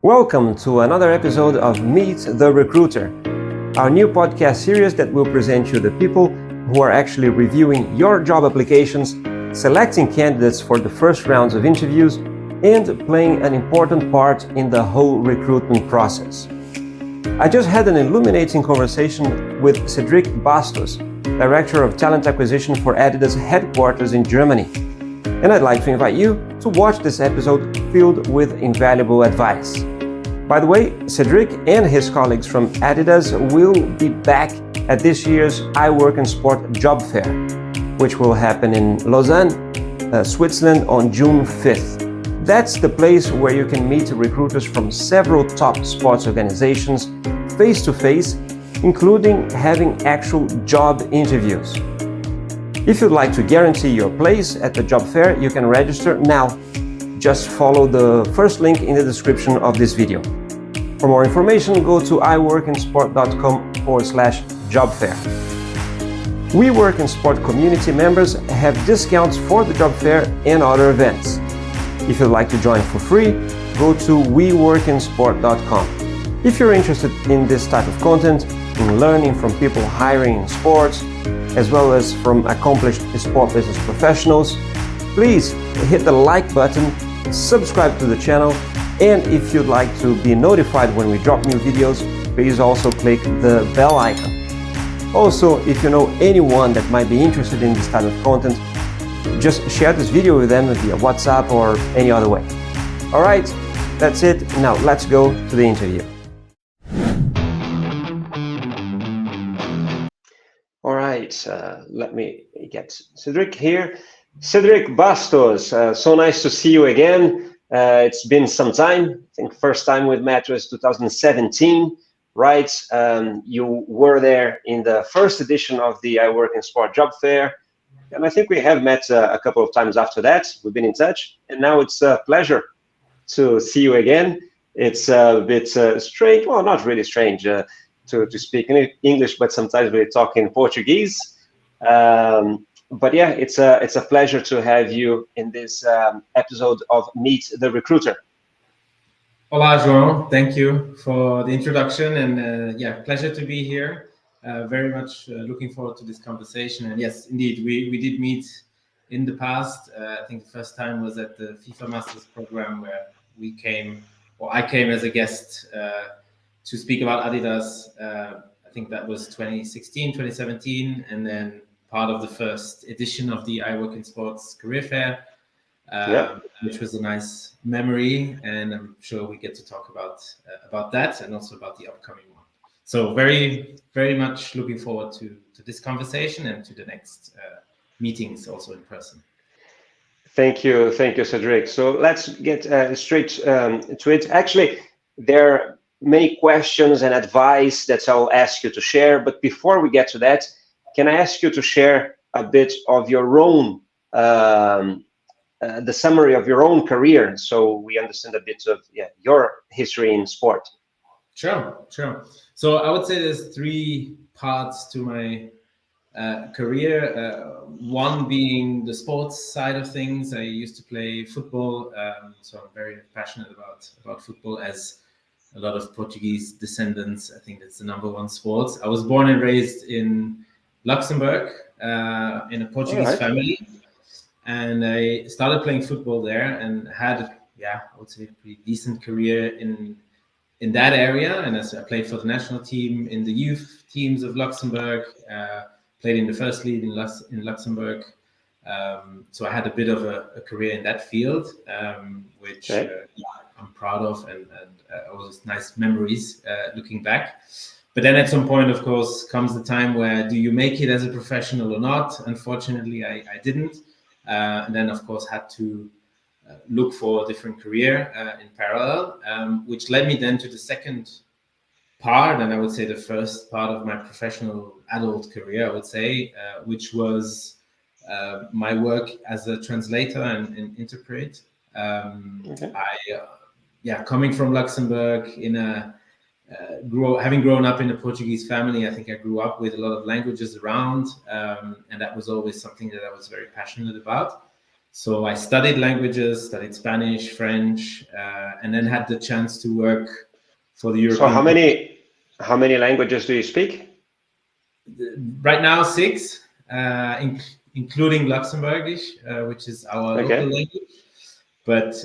Welcome to another episode of Meet the Recruiter, our new podcast series that will present you the people who are actually reviewing your job applications, selecting candidates for the first rounds of interviews, and playing an important part in the whole recruitment process. I just had an illuminating conversation with Cedric Bastos, Director of Talent Acquisition for Adidas headquarters in Germany. And I'd like to invite you to watch this episode filled with invaluable advice. By the way, Cedric and his colleagues from Adidas will be back at this year's iWorkinSport job fair, which will happen in Lausanne, Switzerland on June 5th. That's the place where you can meet recruiters from several top sports organizations face-to-face, including having actual job interviews. If you'd like to guarantee your place at the job fair, you can register now. Just follow the first link in the description of this video. For more information, go to iWorkinSport.com/job fair. We Work in Sport community members have discounts for the job fair and other events. If you'd like to join for free, go to weworkinsport.com. If you're interested in this type of content, in learning from people hiring in sports, as well as from accomplished sport business professionals, please hit the like button, subscribe to the channel, and if you'd like to be notified when we drop new videos, please also click the bell icon. Also, if you know anyone that might be interested in this type of content, just share this video with them via WhatsApp or any other way. All right, that's it. Now let's go to the interview. All right, let me get Cedric here. Cedric Bastos, so nice to see you again. It's been some time. I think first time we met was 2017, right? You were there in the first edition of the iWorkinSport job fair. And I think we have met a couple of times after that. We've been in touch. And now it's a pleasure to see you again. It's a bit strange, well, not really strange to speak in English, but sometimes we talk in Portuguese. But yeah, it's a pleasure to have you in this episode of Meet the Recruiter. Olá, João. Thank you for the introduction, and pleasure to be here. Very much looking forward to this conversation. And yes, indeed, we did meet in the past. I think the first time was at the FIFA Masters program where I came as a guest to speak about Adidas. I think that was 2016, 2017, and then part of the first edition of the iWorkinSport's career fair, which was a nice memory, and I'm sure we get to talk about that and also about the upcoming one. So very, very much looking forward to this conversation and to the next meetings also in person. Thank you, Cedric. So let's get straight to it. Actually, there are many questions and advice that I'll ask you to share, but before we get to that, can I ask you to share a bit of your own, the summary of your own career, so we understand a bit of your history in sport? Sure. So I would say there's three parts to my career. One being the sports side of things. I used to play football, so I'm very passionate about football, as a lot of Portuguese descendants. I think it's the number one sport. I was born and raised in Luxembourg, in a Portuguese family, and I started playing football there and had, I would say, a pretty decent career in that area. And as I played for the national team in the youth teams of Luxembourg, played in the first league in Luxembourg. So I had a bit of a career in that field, which I'm proud of, and always nice memories looking back. But then at some point, of course, comes the time where do you make it as a professional or not? Unfortunately, I didn't. And then, of course, had to look for a different career in parallel, which led me then to the second part, and I would say the first part of my professional adult career, I would say, which was my work as a translator and interpret. Coming from Luxembourg, having grown up in a Portuguese family, I think I grew up with a lot of languages around, and that was always something that I was very passionate about. So I studied languages, studied Spanish, French, and then had the chance to work for the So European. how many languages do you speak? Right now, 6, including Luxembourgish, which is our local language. But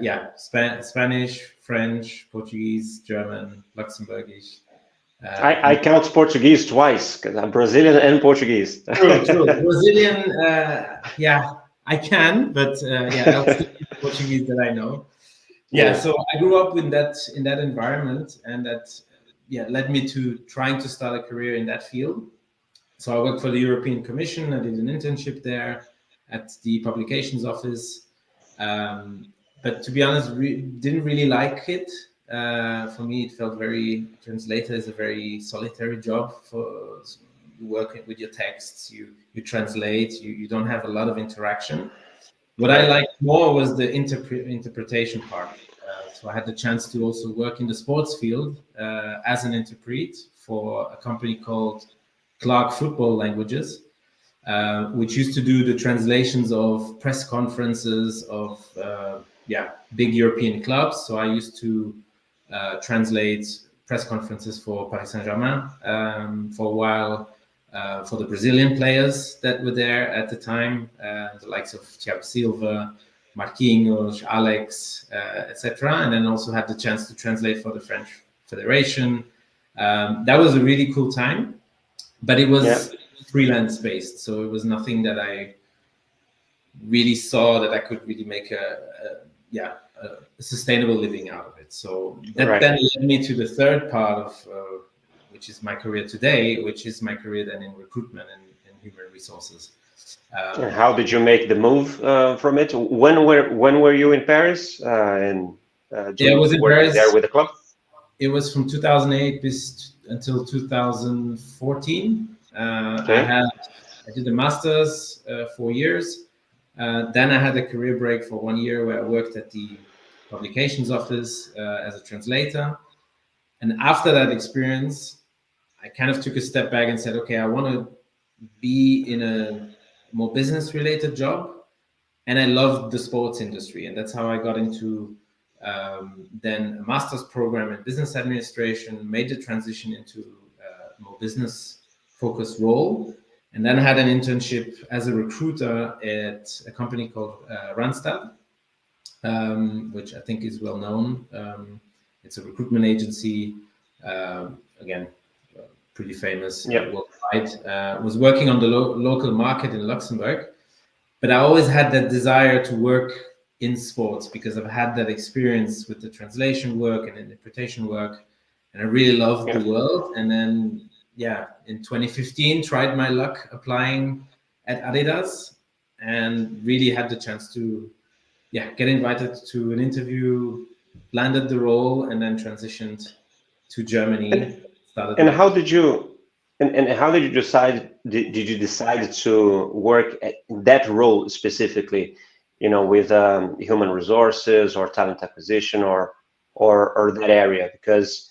yeah, Spanish, French, Portuguese, German, Luxembourgish. I count Portuguese twice because I'm Brazilian and Portuguese. True. Brazilian, yeah, I can, but yeah, I'll stick to the Portuguese that I know. Yeah, so I grew up in that environment, and that led me to trying to start a career in that field. So I worked for the European Commission. I did an internship there at the publications office. But to be honest, didn't really like it. For me, it felt translator is a very solitary job. You work with your texts, you translate, you don't have a lot of interaction. What I liked more was the interpretation part. So I had the chance to also work in the sports field as an interpret for a company called Clark Football Languages, which used to do the translations of press conferences of big European clubs. So I used to translate press conferences for Paris Saint-Germain for a while, for the Brazilian players that were there at the time, the likes of Thiago Silva, Marquinhos, Alex, etc. And then also had the chance to translate for the French Federation. That was a really cool time, but it was freelance based, so it was nothing that I really saw that I could really make a sustainable living out of it. So that then led me to the third part of which is my career today, which is my career then in recruitment and human resources. And how did you make the move from it? When were you in Paris? I was in Paris there with the club. It was from 2008 until 2014. I did a master's 4 years. Then I had a career break for 1 year where I worked at the publications office as a translator. And after that experience, I kind of took a step back and said, okay, I want to be in a more business related job. And I loved the sports industry. And that's how I got into then a master's program in business administration, made the transition into a more business focused role. And then I had an internship as a recruiter at a company called Randstad, which I think is well known. It's a recruitment agency, again, pretty famous worldwide. Was working on the local market in Luxembourg, but I always had that desire to work in sports because I've had that experience with the translation work and interpretation work, and I really loved the world. And then, in 2015, tried my luck applying at Adidas, and really had the chance to, get invited to an interview, landed the role, and then transitioned to Germany. And how did you? And how did you decide? Did you decide to work at that role specifically? With human resources or talent acquisition or that area, because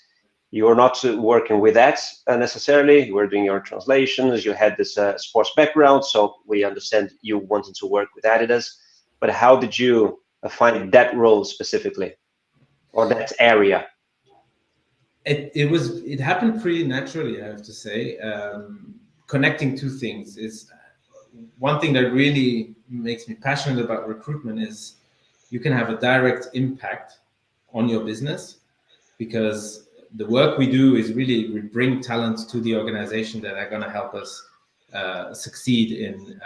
you were not working with that necessarily. You were doing your translations. You had this sports background, so we understand you wanted to work with Adidas. But how did you find that role specifically, or that area? It happened pretty naturally, I have to say. Connecting two things is one thing that really makes me passionate about recruitment is you can have a direct impact on your business, because the work we do is really we bring talent to the organization that are going to help us succeed in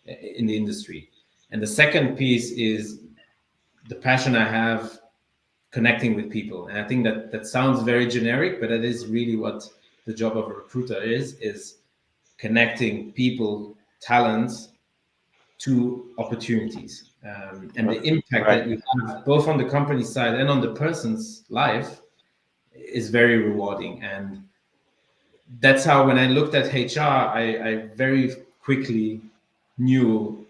the industry. And the second piece is the passion I have connecting with people. And I think that sounds very generic, but that is really what the job of a recruiter is connecting people, talents to opportunities. And the impact that you have both on the company side and on the person's life is very rewarding. And that's how, when I looked at HR, I very quickly knew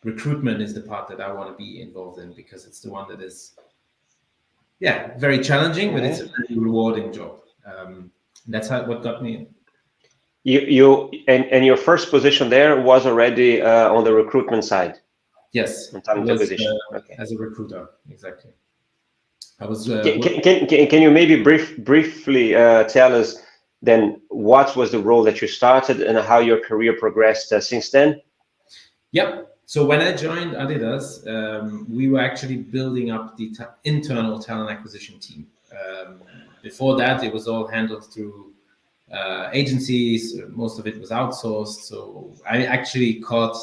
recruitment is the part that I want to be involved in, because it's the one that is very challenging, but it's a very rewarding job. That's what got me in. You and your first position there was already on the recruitment side. Yes, on it talent was acquisition. Okay. as a recruiter, exactly. I was. Can you maybe briefly tell us then what was the role that you started and how your career progressed since then? Yep. So when I joined Adidas, we were actually building up the internal talent acquisition team. Before that, it was all handled through agencies. Most of it was outsourced. So I actually caught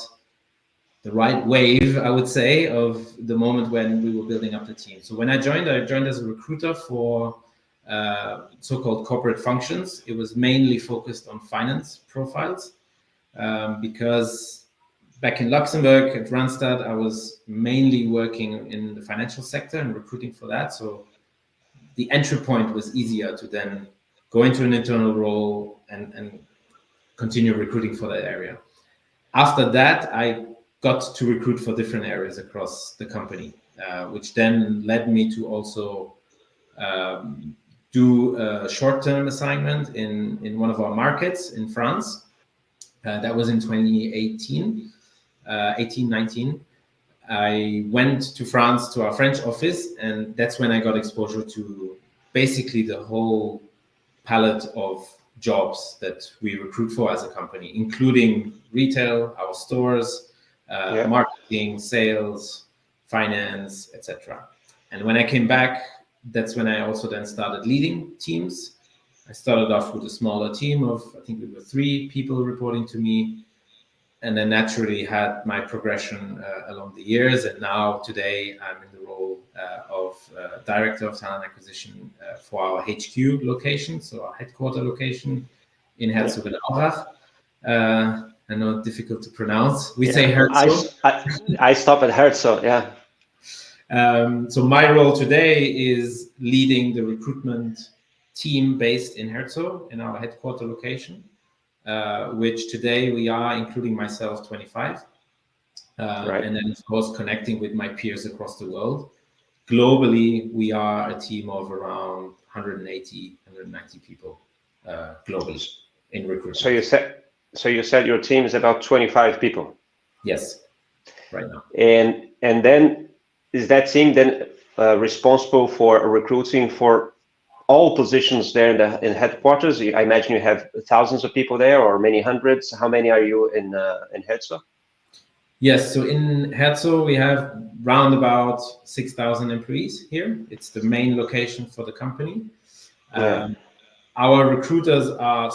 the right wave, I would say, of the moment when we were building up the team. So when I joined as a recruiter for so-called corporate functions. It was mainly focused on finance profiles because back in Luxembourg at Randstad, I was mainly working in the financial sector and recruiting for that. So the entry point was easier to then go into an internal role and continue recruiting for that area. After that, I got to recruit for different areas across the company, which then led me to also do a short-term assignment in one of our markets in France. That was in 2018, 19. I went to France to our French office, and that's when I got exposure to basically the whole palette of jobs that we recruit for as a company, including retail, our stores, marketing, sales, finance, etc. And when I came back, that's when I also then started leading teams. I started off with a smaller team of, I think we were 3 people reporting to me, and then naturally had my progression along the years. And now today I'm in the role of Director of Talent Acquisition for our HQ location, so our headquarter location in Herzogenaurach. I know it's difficult to pronounce. We say Herzo. I stop at Herzo, yeah. So my role today is leading the recruitment team based in Herzo, in our headquarter location. Which today we are, including myself, 25. And then, of course, connecting with my peers across the world. Globally, we are a team of around 180, 190 people globally in recruitment. So you said your team is about 25 people? Yes, right now. And then is that team then responsible for recruiting for all positions there in headquarters? I imagine you have thousands of people there, or many hundreds. How many are you in Herzo? Yes, so in Herzo we have round about 6,000 employees here. It's the main location for the company. Our recruiters are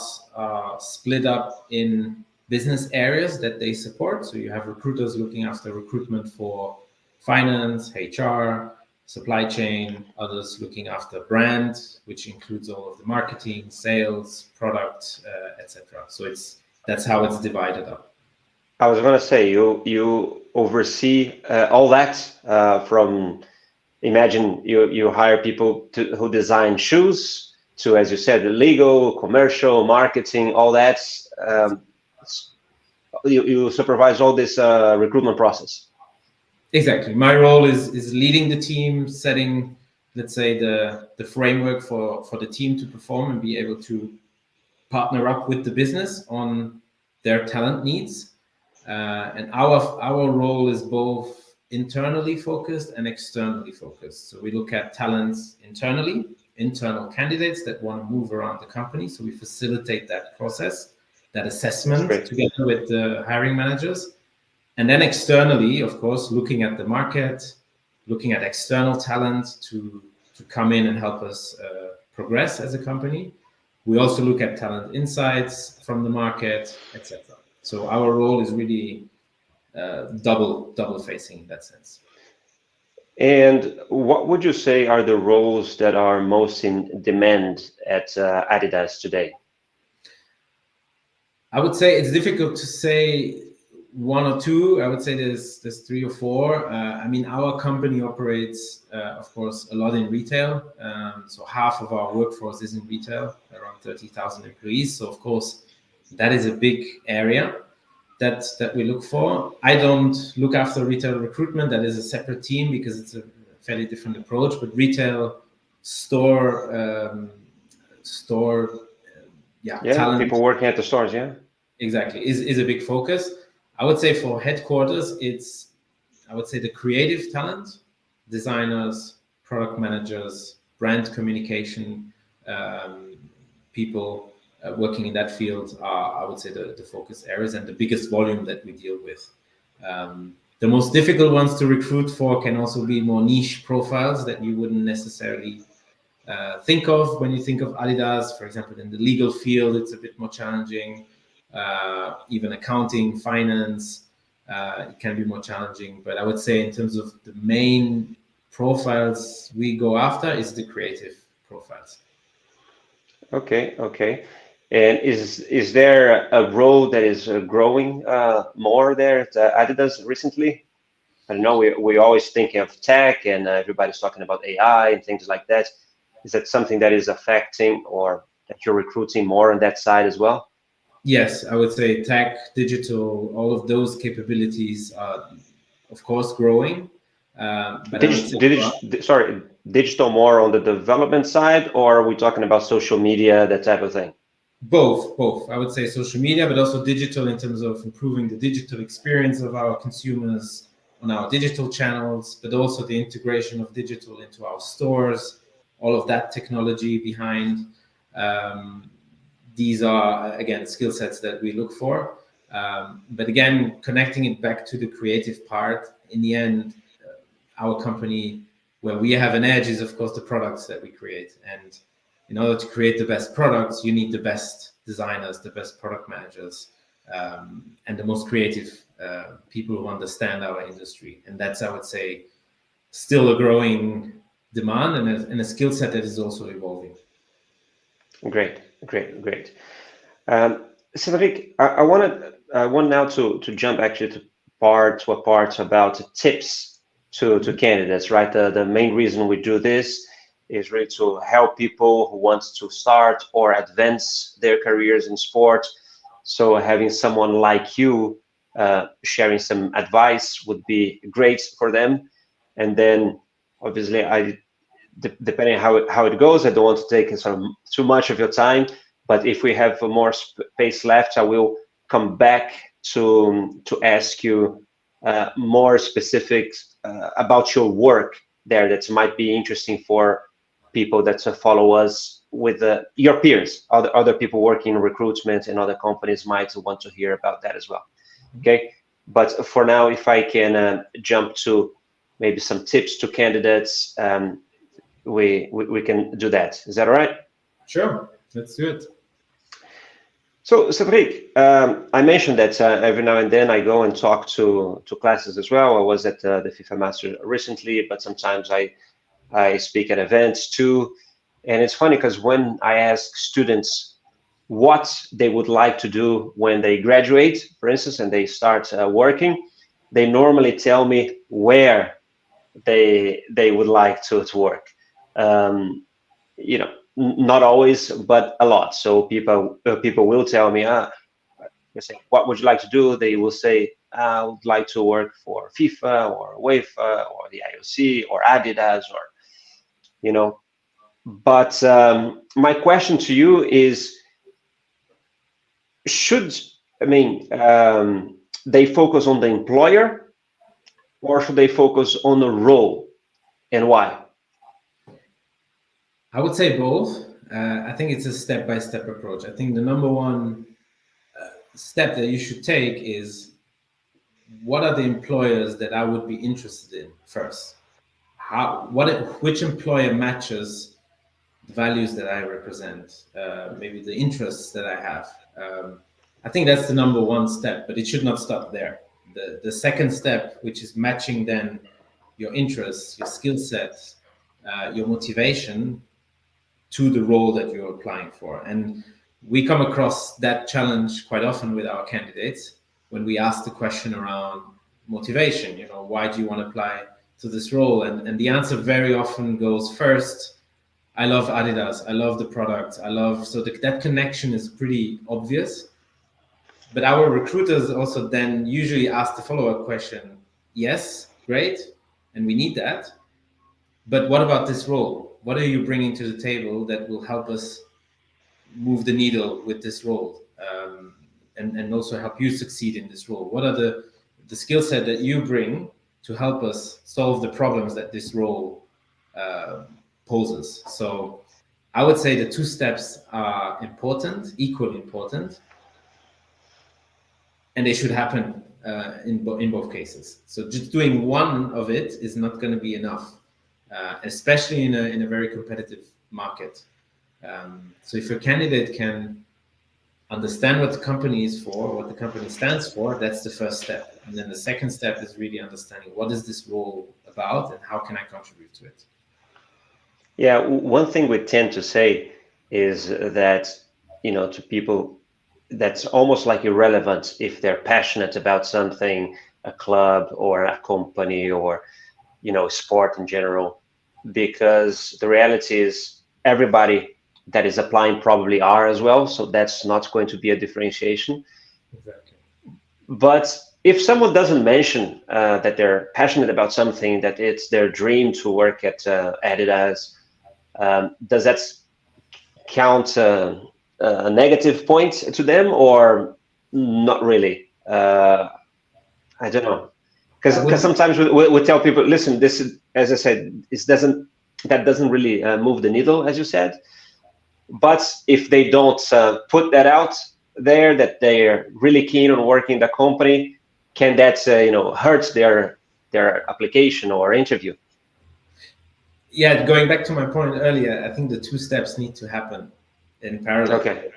split up in business areas that they support. So you have recruiters looking after recruitment for finance, HR, supply chain, others looking after brand, which includes all of the marketing, sales, product, etc. So that's how it's divided up. I was going to say you oversee all that from. Imagine you hire people who design shoes to, as you said, the legal, commercial, marketing, all that. You supervise all this recruitment process. Exactly. My role is leading the team, setting, let's say, the framework for the team to perform and be able to partner up with the business on their talent needs. And our role is both internally focused and externally focused. So we look at talents internally, internal candidates that want to move around the company. So we facilitate that process, that assessment together with the hiring managers. And then externally, of course, looking at the market, looking at external talent to come in and help us progress as a company. We also look at talent insights from the market, etc. So our role is really double facing in that sense. And what would you say are the roles that are most in demand at Adidas today? I would say it's difficult to say one or two. I would say there's 3 or 4. I mean, our company operates, of course, a lot in retail. So half of our workforce is in retail, around 30,000 employees. So of course, that is a big area that we look for. I don't look after retail recruitment. That is a separate team because it's a fairly different approach. But retail store, talent, people working at the stores, exactly, is a big focus. I would say for headquarters, it's I would say the creative talent, designers, product managers, brand communication people working in that field are, I would say, the focus areas and the biggest volume that we deal with. The most difficult ones to recruit for can also be more niche profiles that you wouldn't necessarily think of when you think of Adidas. For example, in the legal field, it's a bit more challenging. Even accounting, finance, it can be more challenging. But I would say in terms of the main profiles we go after is the creative profiles. Okay. And is there a role that is growing more there at Adidas recently? I don't know. We always think of tech, and everybody's talking about AI and things like that. Is that something that is affecting, or that you're recruiting more on that side as well? Yes, I would say tech, digital, all of those capabilities are, of course, growing. But I would say Digital more on the development side, or are we talking about social media, that type of thing? both. I would say social media, but also digital in terms of improving the digital experience of our consumers on our digital channels, but also the integration of digital into our stores, all of that technology behind. These are, again, skill sets that we look for. But again, connecting it back to the creative part, in the end, our company, where we have an edge is, of course, the products that we create. And in order to create the best products, you need the best designers, the best product managers, and the most creative people who understand our industry. And that's, I would say, still a growing demand and a skill set that is also evolving. Great. Cedric, I want now to jump actually to a part about tips to candidates, right? The main reason we do this is really to help people who want to start or advance their careers in sport. So having someone like you sharing some advice would be great for them. And then obviously depending how it goes, I don't want to take sort of too much of your time, but if we have more space left, I will come back to ask you more specifics about your work there that might be interesting for people that follow us with your peers, other people working in recruitment and other companies might want to hear about that as well. Okay, but for now, if I can jump to maybe some tips to candidates, we can do that. Is that all right? Sure, let's do it. So, Cedric, I mentioned that every now and then I go and talk to classes as well. I was at the FIFA Master recently, but sometimes I speak at events too. And it's funny because when I ask students what they would like to do when they graduate, for instance, and they start working, they normally tell me where they would like to work. You know, not always, but a lot. So people will tell me, they say, what would you like to do? They will say, I would like to work for FIFA or UEFA or the IOC or Adidas or, you know. But my question to you is, should, they focus on the employer or should they focus on the role, and why? I would say both. I think it's a step-by-step approach. I think the number one step that you should take is, what are the employers that I would be interested in first? Which employer matches the values that I represent, maybe the interests that I have. I think that's the number one step, but it should not stop there. The second step, which is matching then your interests, your skill sets, your motivation to the role that you're applying for. And we come across that challenge quite often with our candidates when we ask the question around motivation. You know, why do you want to apply to this role? And the answer very often goes, first, I love Adidas. I love the product. That connection is pretty obvious. But our recruiters also then usually ask the follow-up question, yes, great, and we need that. But what about this role? What are you bringing to the table that will help us move the needle with this role, and also help you succeed in this role? What are the skill set that you bring to help us solve the problems that this role poses. So I would say the two steps are important, equally important, and they should happen in both cases. So just doing one of it is not going to be enough, especially in a very competitive market. So if your candidate can understand what the company is for, what the company stands for, that's the first step. And then the second step is really understanding what is this role about and how can I contribute to it. Yeah, one thing we tend to say is that, to people, that's almost like irrelevant if they're passionate about something, a club or a company or, sport in general, because the reality is everybody that is applying probably are as well. So that's not going to be a differentiation. Exactly. But if someone doesn't mention that they're passionate about something, that it's their dream to work at Adidas, does that count a negative point to them or not really? I don't know, because sometimes we tell people, listen, this is, as I said, that doesn't really move the needle, as you said. But if they don't put that out there, that they're really keen on working in the company, can that hurt their application or interview? Yeah, going back to my point earlier, I think the two steps need to happen in parallel. Okay.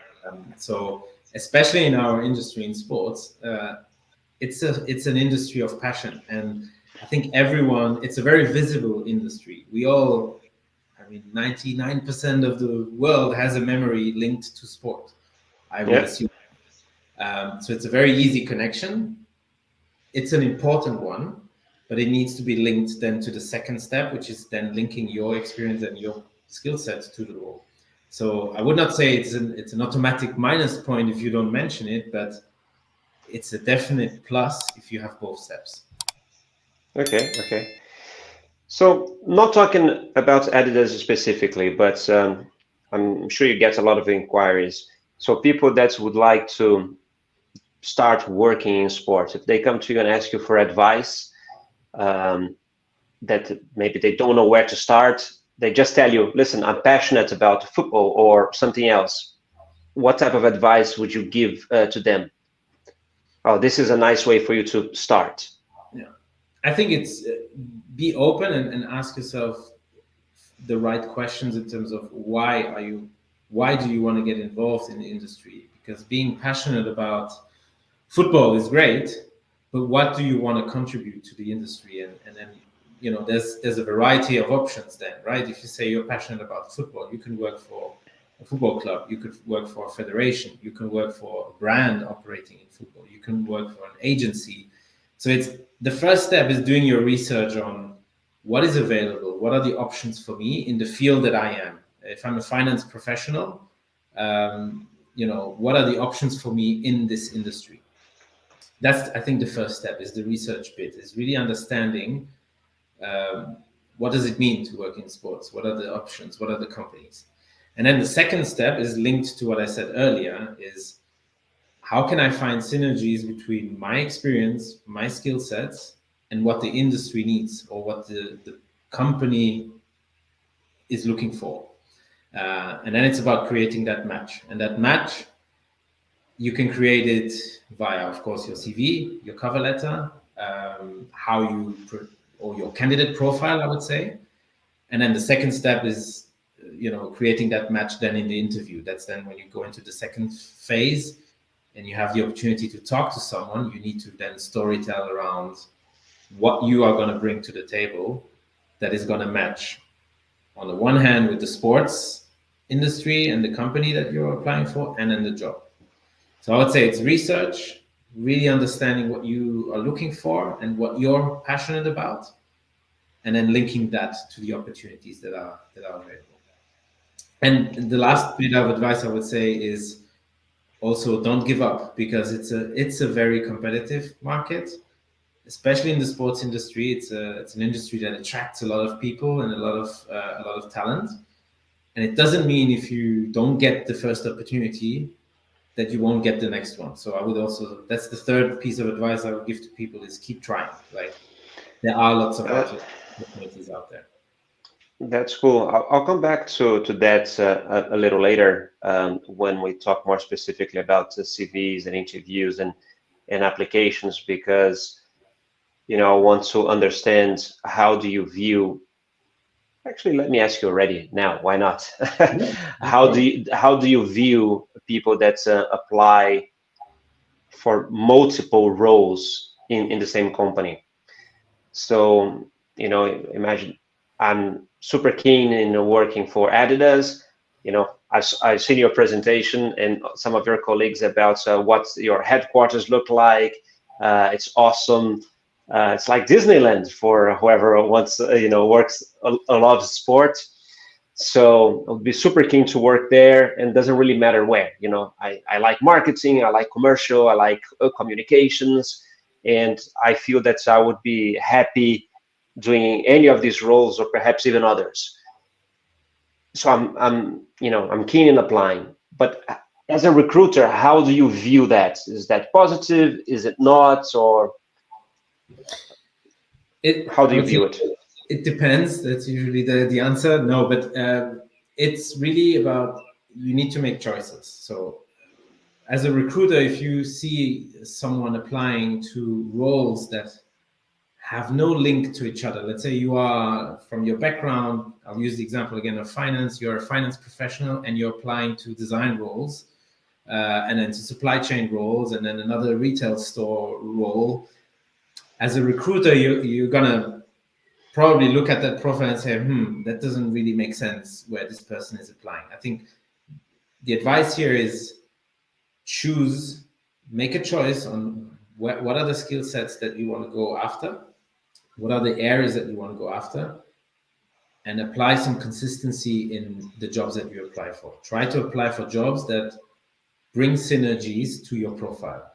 So especially in our industry in sports, it's an industry of passion, and I think it's a very visible industry. We all, 99% of the world has a memory linked to sport, I would assume. So it's a very easy connection. It's an important one, but it needs to be linked then to the second step, which is then linking your experience and your skill set to the role. So I would not say it's an automatic minus point if you don't mention it, but it's a definite plus if you have both steps. Okay. So not talking about Adidas specifically, but I'm sure you get a lot of inquiries. So people that would like to start working in sports, if they come to you and ask you for advice, that maybe they don't know where to start, they just tell you, listen, I'm passionate about football or something else. What type of advice would you give to them? Oh, this is a nice way for you to start. Yeah, I think it's be open and ask yourself the right questions in terms of why do you want to get involved in the industry? Because being passionate about football is great, but what do you want to contribute to the industry? And then there's a variety of options then, right? If you say you're passionate about football, you can work for a football club, you could work for a federation, you can work for a brand operating in football, you can work for an agency. So it's the first step is doing your research on what is available, what are the options for me in the field that I am. If I'm a finance professional, what are the options for me in this industry? That's, I think, the first step is the research bit, is really understanding what does it mean to work in sports? What are the options? What are the companies? And then the second step is linked to what I said earlier, is how can I find synergies between my experience, my skill sets, and what the industry needs or what the company is looking for. And then it's about creating that match. And that match, you can create it via, of course, your CV, your cover letter, or your candidate profile, I would say. And then the second step is, creating that match then in the interview. That's then when you go into the second phase and you have the opportunity to talk to someone, you need to then storytell around what you are going to bring to the table that is going to match on the one hand with the sports industry and the company that you're applying for, and then the job. So I would say it's research, really understanding what you are looking for and what you're passionate about, and then linking that to the opportunities that are available. And the last bit of advice I would say is also don't give up, because it's a very competitive market, especially in the sports industry. It's an industry that attracts a lot of people and a lot of talent. And it doesn't mean if you don't get the first opportunity that you won't get the next one. So I would also, that's the third piece of advice I would give to people, is keep trying. Like, there are lots of opportunities out there. That's cool. I'll come back to that a little later when we talk more specifically about the CVs and interviews and applications, because I want to understand how do you view. Actually, let me ask you already now. Why not? Yeah, How do you view people that apply for multiple roles in the same company? So, imagine I'm super keen in working for Adidas. I've seen your presentation and some of your colleagues about what your headquarters look like. It's awesome. It's like Disneyland for whoever wants, works a lot of sport. So I would be super keen to work there, and doesn't really matter where. I like marketing, I like commercial, I like communications, and I feel that I would be happy doing any of these roles, or perhaps even others. So I'm keen in applying. But as a recruiter, how do you view that? Is that positive? Is it not? Or how I do you would say view it? it depends. That's usually the answer. No, but it's really about, you need to make choices. So as a recruiter, if you see someone applying to roles that have no link to each other, let's say you are, from your background, I'll use the example again of finance, you're a finance professional and you're applying to design roles, and then to supply chain roles, and then another retail store role. As a recruiter, you're gonna probably look at that profile and say, that doesn't really make sense where this person is applying. I think the advice here is make a choice on what are the skill sets that you want to go after, what are the areas that you want to go after, and apply some consistency in the jobs that you apply for. Try to apply for jobs that bring synergies to your profile.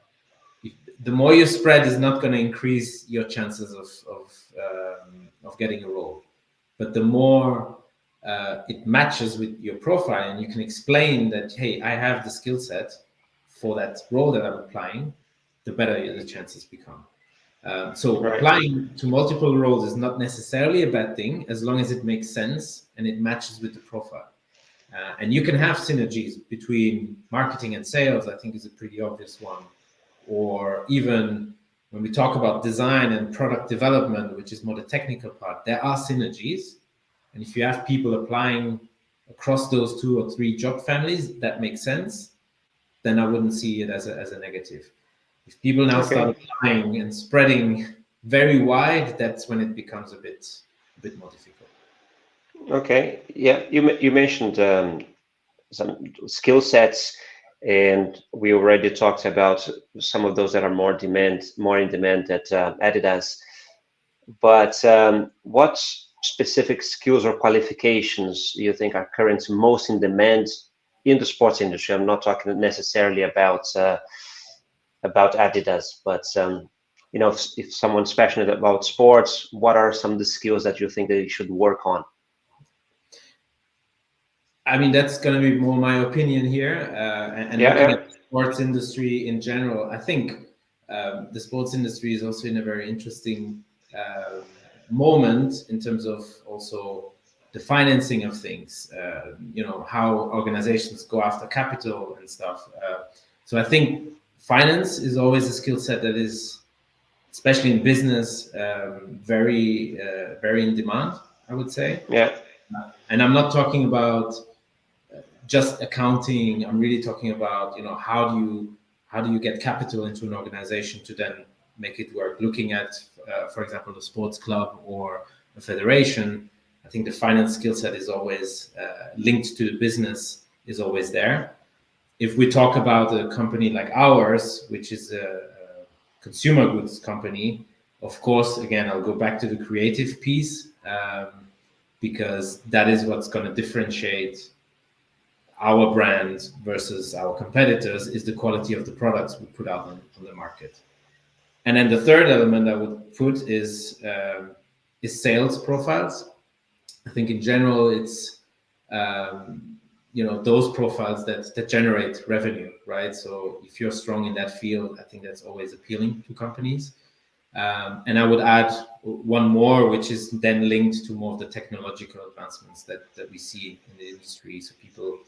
The more you spread is not going to increase your chances of getting a role, but the more it matches with your profile, and you can explain that, hey, I have the skill set for that role that I'm applying, the better the chances become. So Right. applying to multiple roles is not necessarily a bad thing, as long as it makes sense and it matches with the profile. And you can have synergies between marketing and sales, I think is a pretty obvious one. Or even when we talk about design and product development, which is more the technical part, there are synergies. And if you have people applying across those 2 or 3 job families, that makes sense, then I wouldn't see it as a negative. If people now start Okay. applying and spreading very wide, that's when it becomes a bit more difficult. Okay. Yeah. You mentioned some skill sets, and we already talked about some of those that are more in demand at Adidas. But what specific skills or qualifications do you think are currently most in demand in the sports industry? I'm not talking necessarily about Adidas, but if someone's passionate about sports, what are some of the skills that you think they should work on? I mean, that's going to be more my opinion here. And Yeah, looking yeah. at the sports industry in general, I think the sports industry is also in a very interesting moment in terms of also the financing of things, how organizations go after capital and stuff. So I think finance is always a skill set that is, especially in business, very in demand, I would say. Yeah. And I'm not talking about just accounting. I'm really talking about, how do you get capital into an organization to then make it work? Looking at, for example, the sports club or a federation, I think the finance skill set is always linked to the business, is always there. If we talk about a company like ours, which is a consumer goods company, of course, again, I'll go back to the creative piece, because that is what's going to differentiate our brand versus our competitors, is the quality of the products we put out on the market. And then the third element I would put is sales profiles. I think in general it's those profiles that generate revenue, right? So if you're strong in that field, I think that's always appealing to companies. And I would add one more, which is then linked to more of the technological advancements that we see in the industry. So people,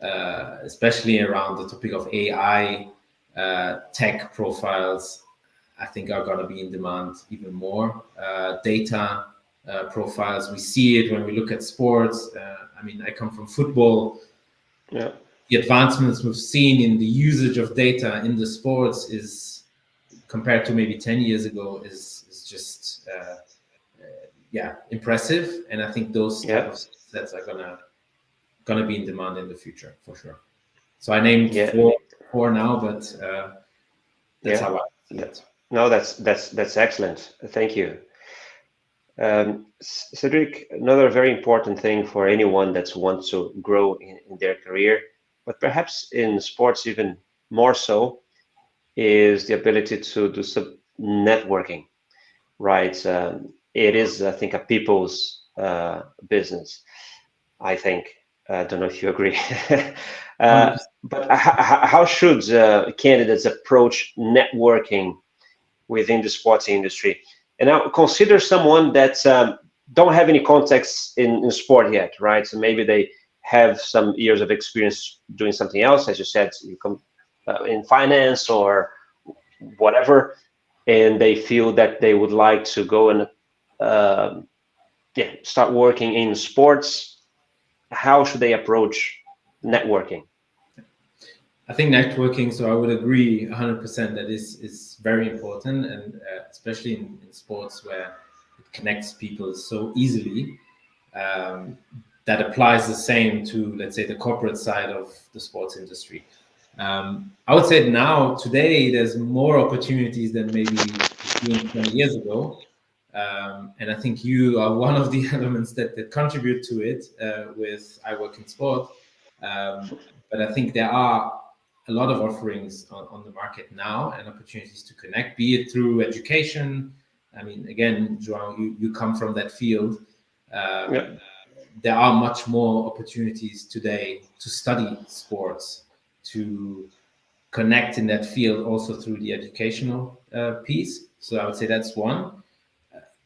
especially around the topic of AI, tech profiles, I think are going to be in demand even more. Data profiles, we see it when we look at sports. I mean, I come from football. Yeah. The advancements we've seen in the usage of data in the sports is, compared to maybe 10 years ago, is just impressive. And I think those type of sets are gonna be in demand in the future for sure. So I named four now, but that's how I see it. No, that's excellent. Thank you. Cedric, another very important thing for anyone that wants to grow in their career, but perhaps in sports even more so, is the ability to do some networking, right? It is, I think, a people's business, I think. I don't know if you agree. But how should candidates approach networking within the sports industry? And now consider someone that don't have any context in sport yet, right? So maybe they have some years of experience doing something else, as you said, you come in finance or whatever, and they feel that they would like to go and start working in sports. How should they approach networking? I think networking, so I would agree 100% that is very important, and especially in sports where it connects people so easily. That applies the same to, let's say, the corporate side of the sports industry. I would say now, today, there's more opportunities than maybe 20 years ago. And I think you are one of the elements that contribute to it with iWorkinSport. But I think there are a lot of offerings on the market now and opportunities to connect, be it through education. I mean, again, João, you come from that field. There are much more opportunities today to study sports, to connect in that field also through the educational piece. So I would say that's one.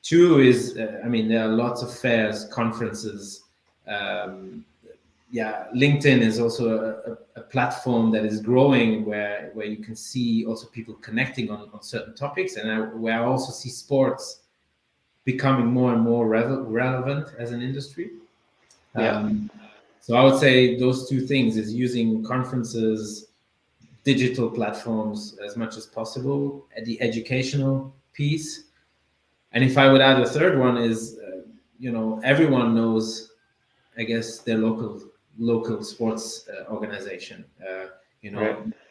Two is, I mean, there are lots of fairs, conferences. LinkedIn is also a platform that is growing where you can see also people connecting on certain topics, and where I also see sports becoming more and more relevant as an industry. So I would say those two things is using conferences, digital platforms as much as possible, at the educational piece. And if I would add a third one is, everyone knows, I guess, their local sports organization.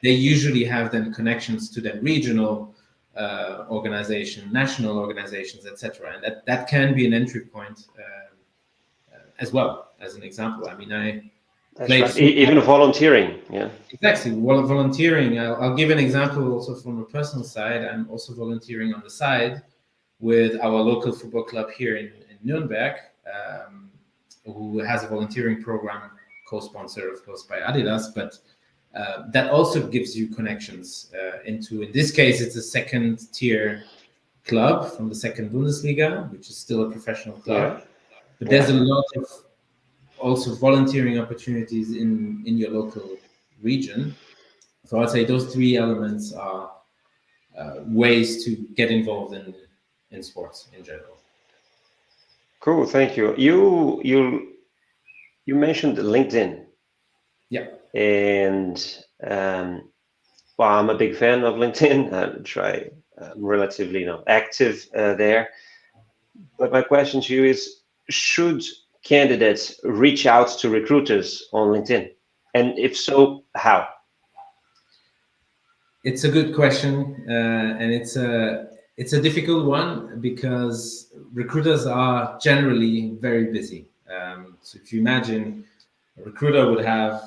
They usually have then connections to that regional organization, national organizations, etc. And that can be an entry point as well, as an example. I mean, Even volunteering. Yeah. Exactly. Well, volunteering. I'll give an example also from a personal side. I'm also volunteering on the side with our local football club here in Nuremberg, who has a volunteering program co-sponsored, of course, by Adidas. But that also gives you connections into, in this case, it's a second tier club from the second Bundesliga, which is still a professional club. But there's a lot of also volunteering opportunities in your local region. So I'd say those three elements are ways to get involved in sports in general. Cool, thank you. You mentioned LinkedIn. Yeah. And I'm a big fan of LinkedIn. I'm relatively active there. But my question to you is, should candidates reach out to recruiters on LinkedIn? And if so, how? It's a good question, and it's a difficult one because recruiters are generally very busy. So if you imagine a recruiter would have,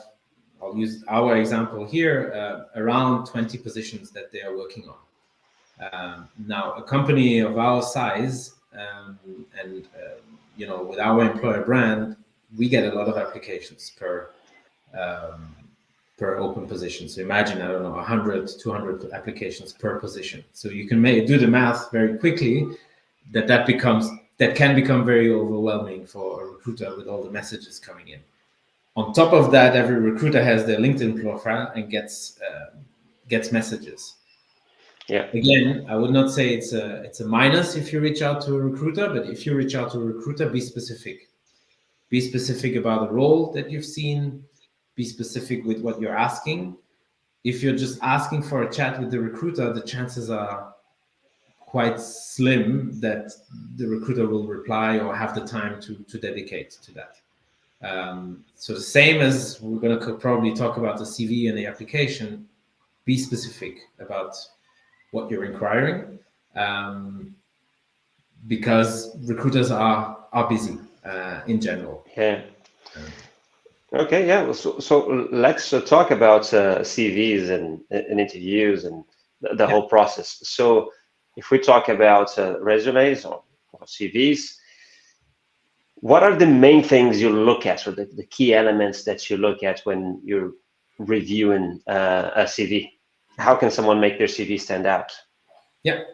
I'll use our example here, around 20 positions that they are working on. Now, a company of our size and with our employer brand, we get a lot of applications per per open position. So imagine, I don't know, 100, 200 applications per position. So you can do the math very quickly that can become very overwhelming for a recruiter with all the messages coming in. On top of that, every recruiter has their LinkedIn profile and gets messages. Yeah. Again, I would not say it's a minus if you reach out to a recruiter, but if you reach out to a recruiter, be specific. Be specific about the role that you've seen. Be specific with what you're asking. If you're just asking for a chat with the recruiter, the chances are quite slim that the recruiter will reply or have the time to dedicate to that. So the same as we're going to probably talk about the CV and the application, be specific about what you're inquiring, because recruiters are busy in general. Yeah. Okay. Yeah. So let's talk about CVs and interviews and the whole process. So if we talk about resumes or CVs, what are the main things you look at, or the key elements that you look at when you're reviewing a CV? How can someone make their CV stand out? Yeah.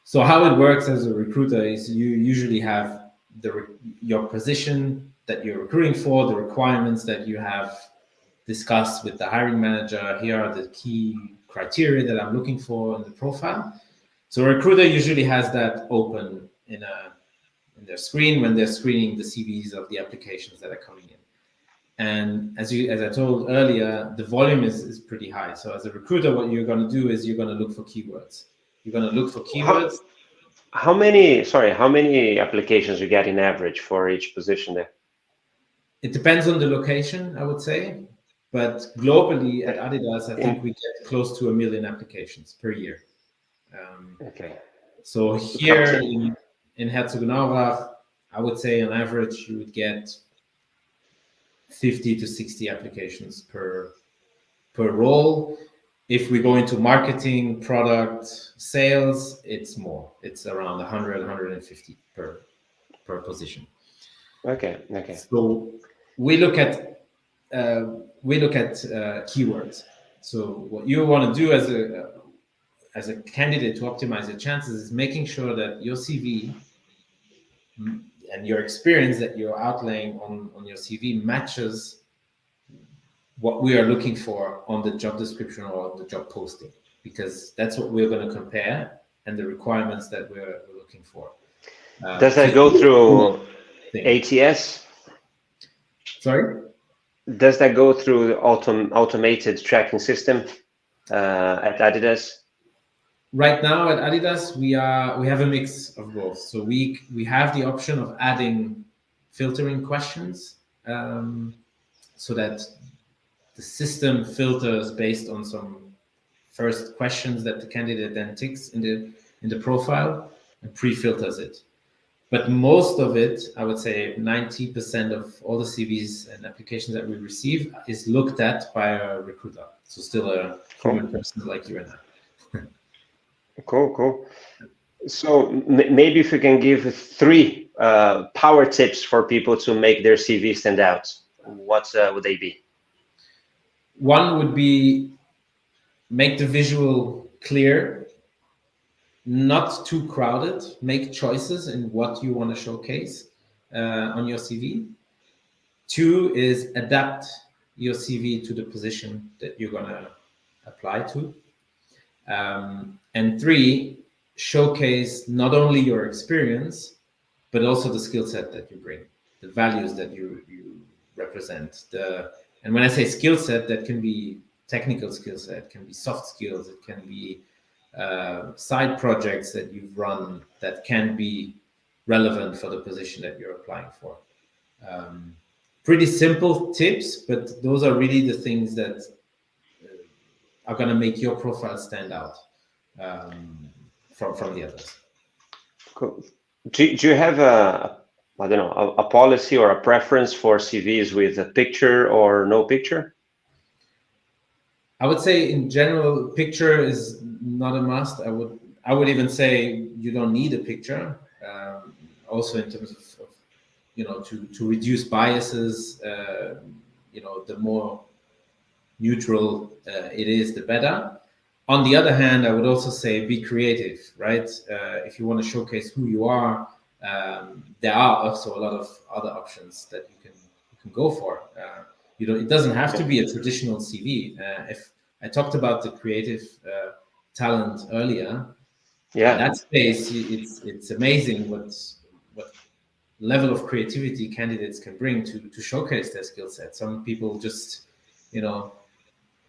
So how it works as a recruiter is you usually have your position that you're recruiting for, the requirements that you have discussed with the hiring manager. Here are the key criteria that I'm looking for in the profile. So a recruiter usually has that open in their screen when they're screening the CVs of the applications that are coming in. And as I told earlier, the volume is pretty high. So as a recruiter, what you're going to do is you're going to look for keywords. You're going to look for keywords. How many applications you get in average for each position there? It depends on the location, I would say. But globally at Adidas, I think we get close to 1 million applications per year. Okay. So here in Herzogenaurach, I would say on average you would get 50 to 60 applications per role. If we go into marketing, product, sales, it's more. It's around 100, 150 per position. Okay. So we look at keywords. So what you want to do as a candidate to optimize your chances is making sure that your CV and your experience that you're outlaying on your CV matches what we are looking for on the job description or the job posting, because that's what we're going to compare and the requirements that we're looking for. Does that go through ATS? Sorry? Does that go through the automated tracking system at Adidas? Right now at Adidas, we have a mix of both. So we have the option of adding filtering questions, so that the system filters based on some first questions that the candidate then ticks in the profile and pre-filters it. But most of it, I would say 90% of all the CVs and applications that we receive is looked at by a recruiter. So still a human person like you and I. Cool. So maybe if you can give 3 power tips for people to make their CV stand out, what would they be? One would be make the visual clear, not too crowded. Make choices in what you want to showcase on your CV. 2 is adapt your CV to the position that you're going to apply to. And 3, showcase not only your experience, but also the skill set that you bring, the values that you represent. And when I say skill set, that can be technical skill set, can be soft skills, it can be side projects that you've run that can be relevant for the position that you're applying for. Pretty simple tips, but those are really the things that are going to make your profile stand out from the others. Cool. Do you have a policy or a preference for CVs with a picture or no picture? I would say in general, picture is not a must. I would even say you don't need a picture. Also in terms of to reduce biases. The more neutral it is, the better. On the other hand, I would also say be creative, right? If you want to showcase who you are, there are also a lot of other options that you can go for. It doesn't have to be a traditional CV. If I talked about the creative talent earlier, in that space, it's amazing what level of creativity candidates can bring to showcase their skill set. Some people just,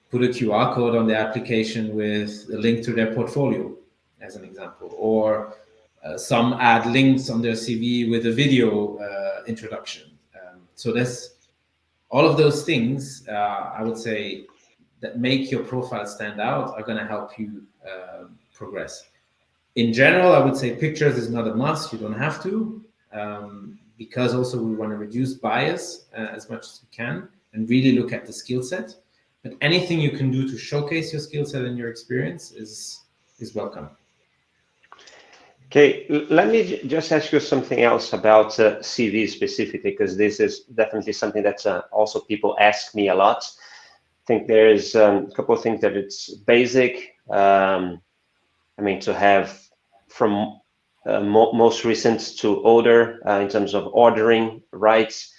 put a QR code on their application with a link to their portfolio, as an example, or some add links on their CV with a video introduction. So there's all of those things, I would say, that make your profile stand out are going to help you progress. In general, I would say pictures is not a must. You don't have to, because also we want to reduce bias as much as we can and really look at the skill set. But anything you can do to showcase your skill set and your experience is welcome. Okay, let me just ask you something else about CV specifically, because this is definitely something that also people ask me a lot. I think there is a couple of things that it's basic. To have from most recent to older in terms of ordering rights.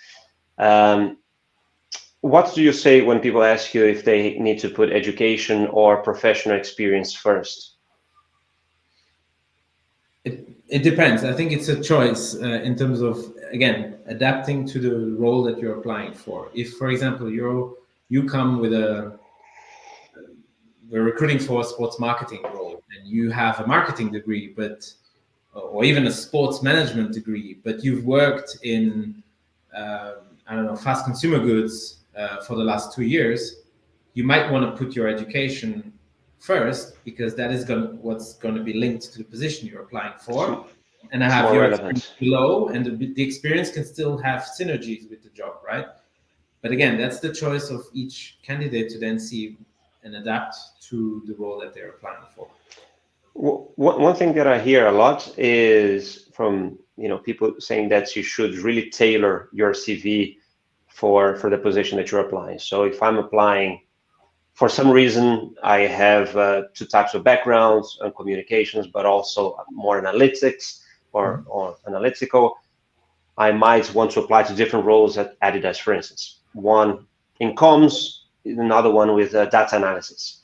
What do you say when people ask you if they need to put education or professional experience first? It depends. I think it's a choice in terms of, again, adapting to the role that you're applying for. If, for example, you come with we're recruiting for a sports marketing role, and you have a marketing degree, or even a sports management degree, but you've worked in, fast consumer goods for the last 2 years, you might want to put your education first, because that is what's going to be linked to the position you're applying for. And I have your experience below, and the experience can still have synergies with the job, right? But again, that's the choice of each candidate to then see and adapt to the role that they're applying for. One thing that I hear a lot is from people saying that you should really tailor your CV for the position that you're applying. So if I'm applying, for some reason, I have 2 types of backgrounds and communications, but also more analytics or analytical, I might want to apply to different roles at Adidas, for instance. One in comms, another one with data analysis.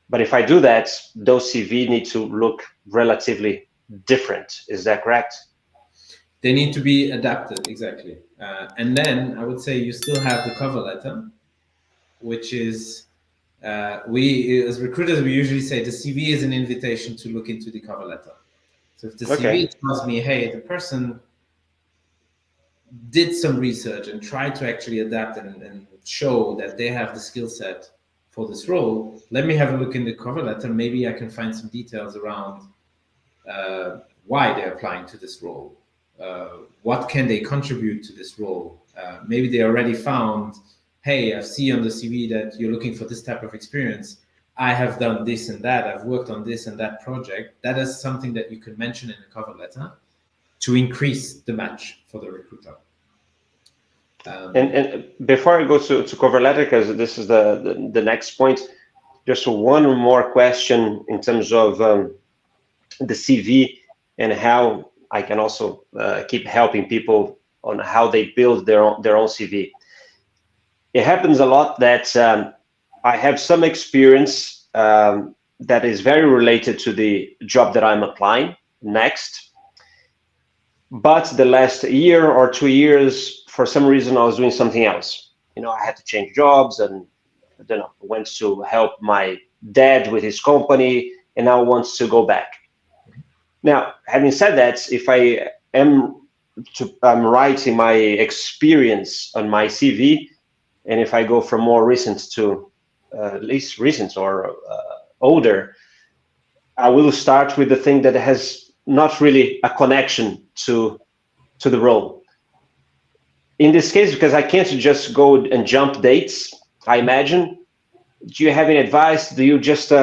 But if I do that, those CV need to look relatively different. Is that correct? They need to be adapted, exactly. And then I would say you still have the cover letter, which is, we as recruiters, we usually say the CV is an invitation to look into the cover letter. So if the CV tells me, hey, the person did some research and tried to actually adapt and show that they have the skill set for this role, let me have a look in the cover letter. Maybe I can find some details around why they're applying to this role. What can they contribute to this role? Maybe they already found, hey, I see on the CV that you're looking for this type of experience. I have done this and that. I've worked on this and that project. That is something that you can mention in the cover letter to increase the match for the recruiter. And before I go to cover letter, because this is the next point, just one more question in terms of the CV and how I can also keep helping people on how they build their own CV. It happens a lot that I have some experience that is very related to the job that I'm applying next. But the last year or 2 years, for some reason, I was doing something else. I had to change jobs, and I don't know, went to help my dad with his company, and now wants to go back. Now, having said that, if I am writing my experience on my CV, and if I go from more recent to least recent or older, I will start with the thing that has not really a connection to the role. In this case, because I can't just go and jump dates, I imagine, do you have any advice? Do you just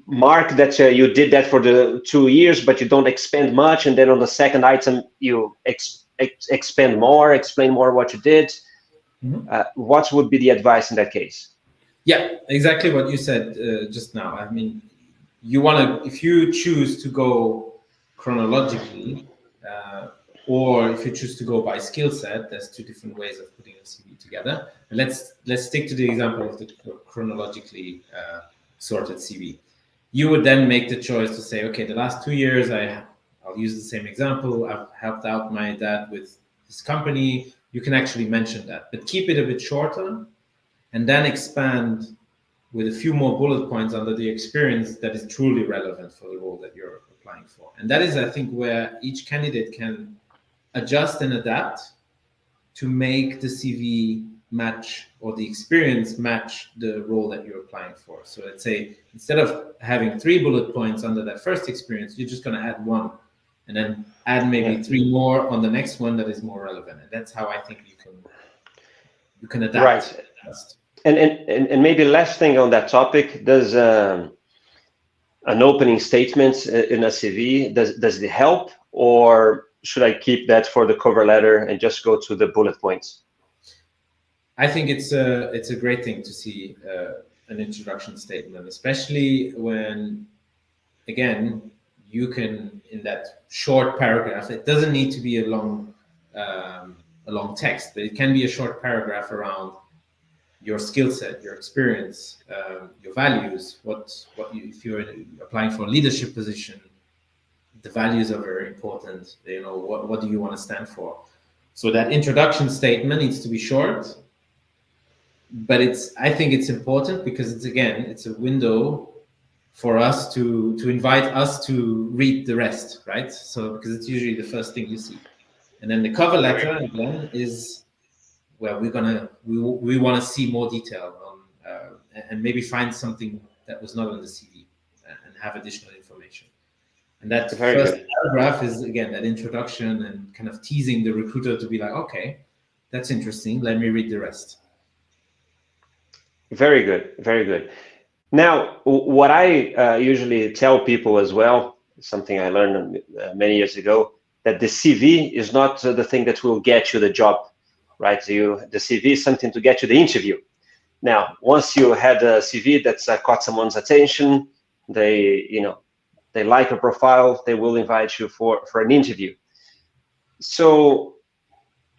mark that you did that for the 2 years, but you don't expand much, and then on the second item you expand more, explain more what you did? What would be the advice in that case? Yeah, exactly what you said just now. I mean, you want to, if you choose to go chronologically, or if you choose to go by skill set, there's two different ways of putting a CV together. And let's stick to the example of the chronologically sorted CV. You would then make the choice to say, okay, the last 2 years, I'll use the same example. I've helped out my dad with his company. You can actually mention that, but keep it a bit shorter, and then expand with a few more bullet points under the experience that is truly relevant for the role that you're applying for. And that is, I think, where each candidate can adjust and adapt to make the CV match, or the experience match, the role that you're applying for. So let's say instead of having 3 bullet points under that first experience, you're just going to add 1, and then add maybe 3 more on the next one that is more relevant. And that's how I think you can adapt. Right. And maybe last thing on that topic, does an opening statement in a CV, does it help, or should I keep that for the cover letter and just go to the bullet points? I think it's a great thing to see an introduction statement, especially when, again, you can, in that short paragraph, it doesn't need to be a long text, but it can be a short paragraph around your skill set, your experience, your values. If you're applying for a leadership position, the values are very important. You know, what do you want to stand for? So that introduction statement needs to be short, but I think it's important because it's a window for us to invite us to read the rest, right? So because it's usually the first thing you see, and then the cover letter again is where we want to see more detail on, and maybe find something that was not on the CV and have additional information. And that first paragraph is, again, that introduction and kind of teasing the recruiter to be like, okay, that's interesting. Let me read the rest. Very good. Very good. Now, what I usually tell people as well, something I learned many years ago, that the CV is not the thing that will get you the job, right? The CV is something to get you the interview. Now, once you had a CV that's caught someone's attention, they like a profile, they will invite you for an interview. So,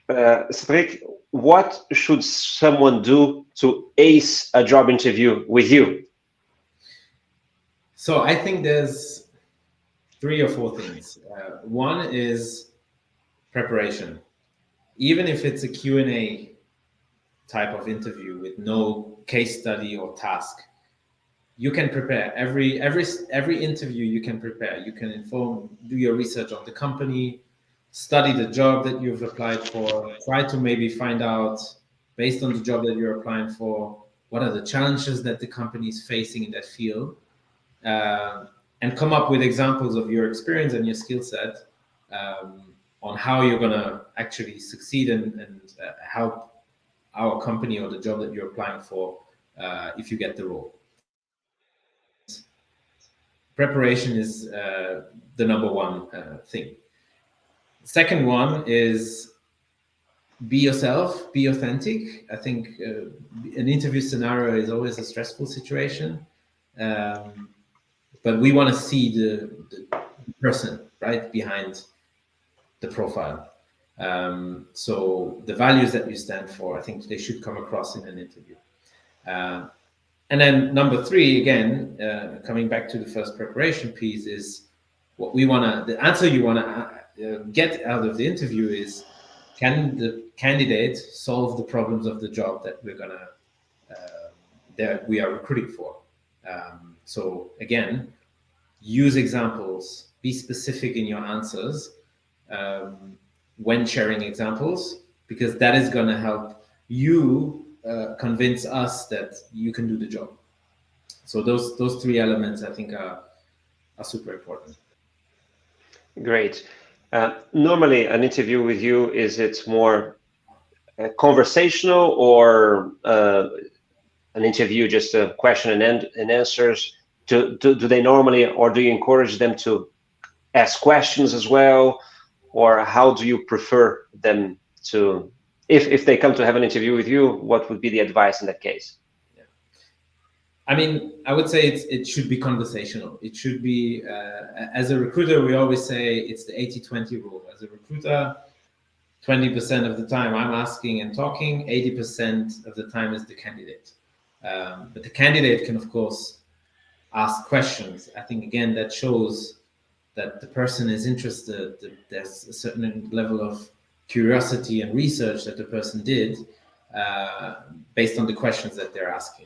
Cedric, what should someone do to ace a job interview with you? So I think there's 3 or 4 things. One is preparation. Even if it's a Q&A type of interview with no case study or task, you can prepare. Every interview you can prepare. You can do your research on the company, study the job that you've applied for, try to maybe find out, based on the job that you're applying for, what are the challenges that the company is facing in that field, and come up with examples of your experience and your skill set on how you're going to actually succeed and help our company or the job that you're applying for if you get the role. Preparation is the number one thing. Second one is be yourself, be authentic. I think an interview scenario is always a stressful situation, but we want to see the person right behind the profile. So the values that you stand for, I think they should come across in an interview. And then number 3, again, coming back to the first preparation piece, is what we want to, the answer you want to get out of the interview is, can the candidate solve the problems of the job that that we are recruiting for? So again, use examples, be specific in your answers when sharing examples, because that is going to help you convince us that you can do the job. So those 3 elements, I think, are super important. Great. Normally, an interview with you, is it more conversational, or an interview just a question and answers? Do they normally, or do you encourage them to ask questions as well, or how do you prefer them to? If they come to have an interview with you, what would be the advice in that case? Yeah. I mean, I would say it should be conversational. It should be, as a recruiter, we always say it's the 80-20 rule. As a recruiter, 20% of the time I'm asking and talking, 80% of the time is the candidate. But the candidate can, of course, ask questions. I think, again, that shows that the person is interested, that there's a certain level of curiosity and research that the person did based on the questions that they're asking.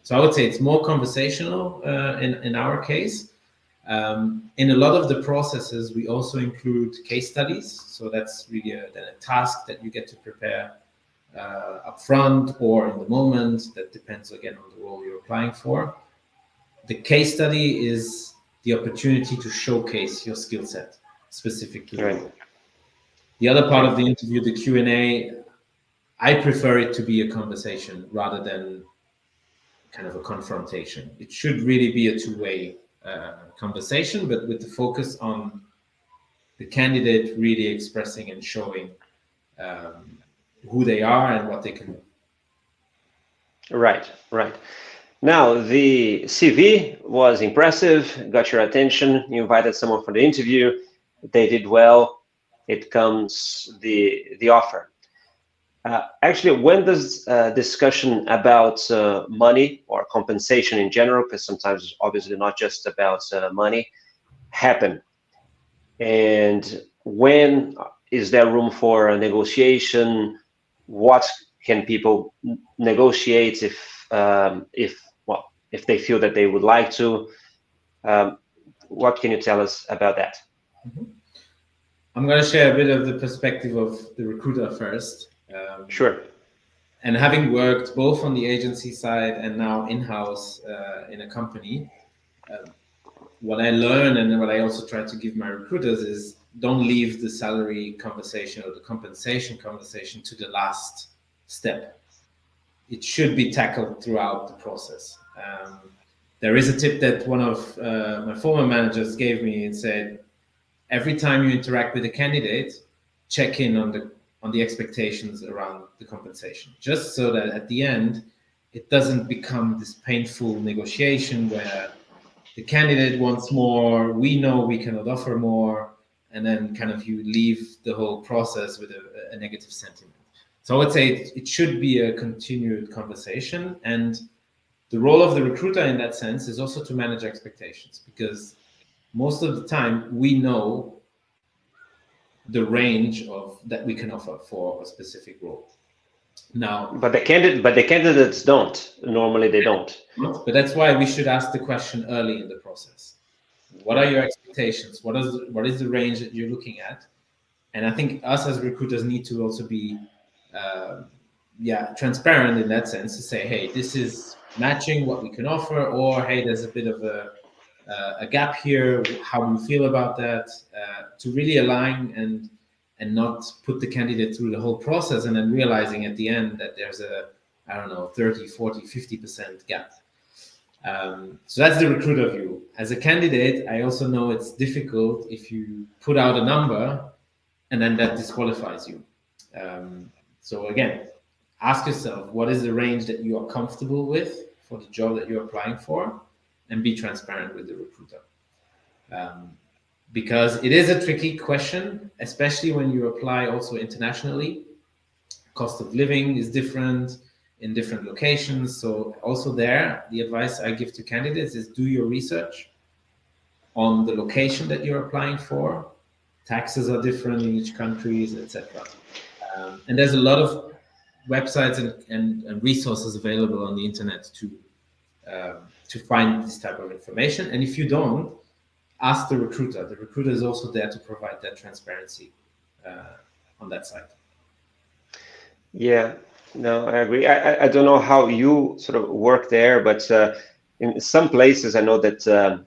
So I would say it's more conversational in our case. In a lot of the processes, we also include case studies. So that's really a task that you get to prepare upfront or in the moment. That depends, again, on the role you're applying for. The case study is the opportunity to showcase your skill set specific to the role. The other part of the interview, the Q&A, I prefer it to be a conversation rather than kind of a confrontation. It should really be a two-way conversation, but with the focus on the candidate really expressing and showing who they are and what they can do. Right. Now, the CV was impressive, got your attention, you invited someone for the interview, they did well, it comes the offer. Actually, when does discussion about money or compensation in general, because sometimes it's obviously not just about money, happen? And when is there room for a negotiation? What can people negotiate if they feel that they would like to? What can you tell us about that? I'm going to share a bit of the perspective of the recruiter first. Sure. And having worked both on the agency side and now in-house in a company, what I learned and what I also try to give my recruiters is don't leave the salary conversation or the compensation conversation to the last step. It should be tackled throughout the process. There is a tip that one of my former managers gave me and said, every time you interact with a candidate, check in on the expectations around the compensation, just so that at the end, it doesn't become this painful negotiation where the candidate wants more, we know we cannot offer more, and then kind of you leave the whole process with a negative sentiment. So I would say it should be a continued conversation. And the role of the recruiter in that sense is also to manage expectations, because most of the time we know the range of that we can offer for a specific role. Now, but the candidates don't. Normally, they don't. But that's why we should ask the question early in the process. What are your expectations? What is the range that you're looking at? And I think us as recruiters need to also be transparent in that sense, to say, hey, this is matching what we can offer, or hey, there's a bit of a gap here. How do you feel about that? To really align and not put the candidate through the whole process and then realizing at the end that there's a, 30, 40, 50% gap. So that's the recruiter view. As a candidate, I also know it's difficult if you put out a number and then that disqualifies you. So again, ask yourself, what is the range that you are comfortable with for the job that you're applying for, and be transparent with the recruiter. Because it is a tricky question, especially when you apply also internationally. Cost of living is different in different locations. So also there, the advice I give to candidates is do your research on the location that you're applying for. Taxes are different in each country, etc. And there's a lot of websites and resources available on the internet to find this type of information. And if you don't, ask the recruiter. The recruiter is also there to provide that transparency on that side. Yeah, no, I agree. I don't know how you sort of work there, but in some places I know that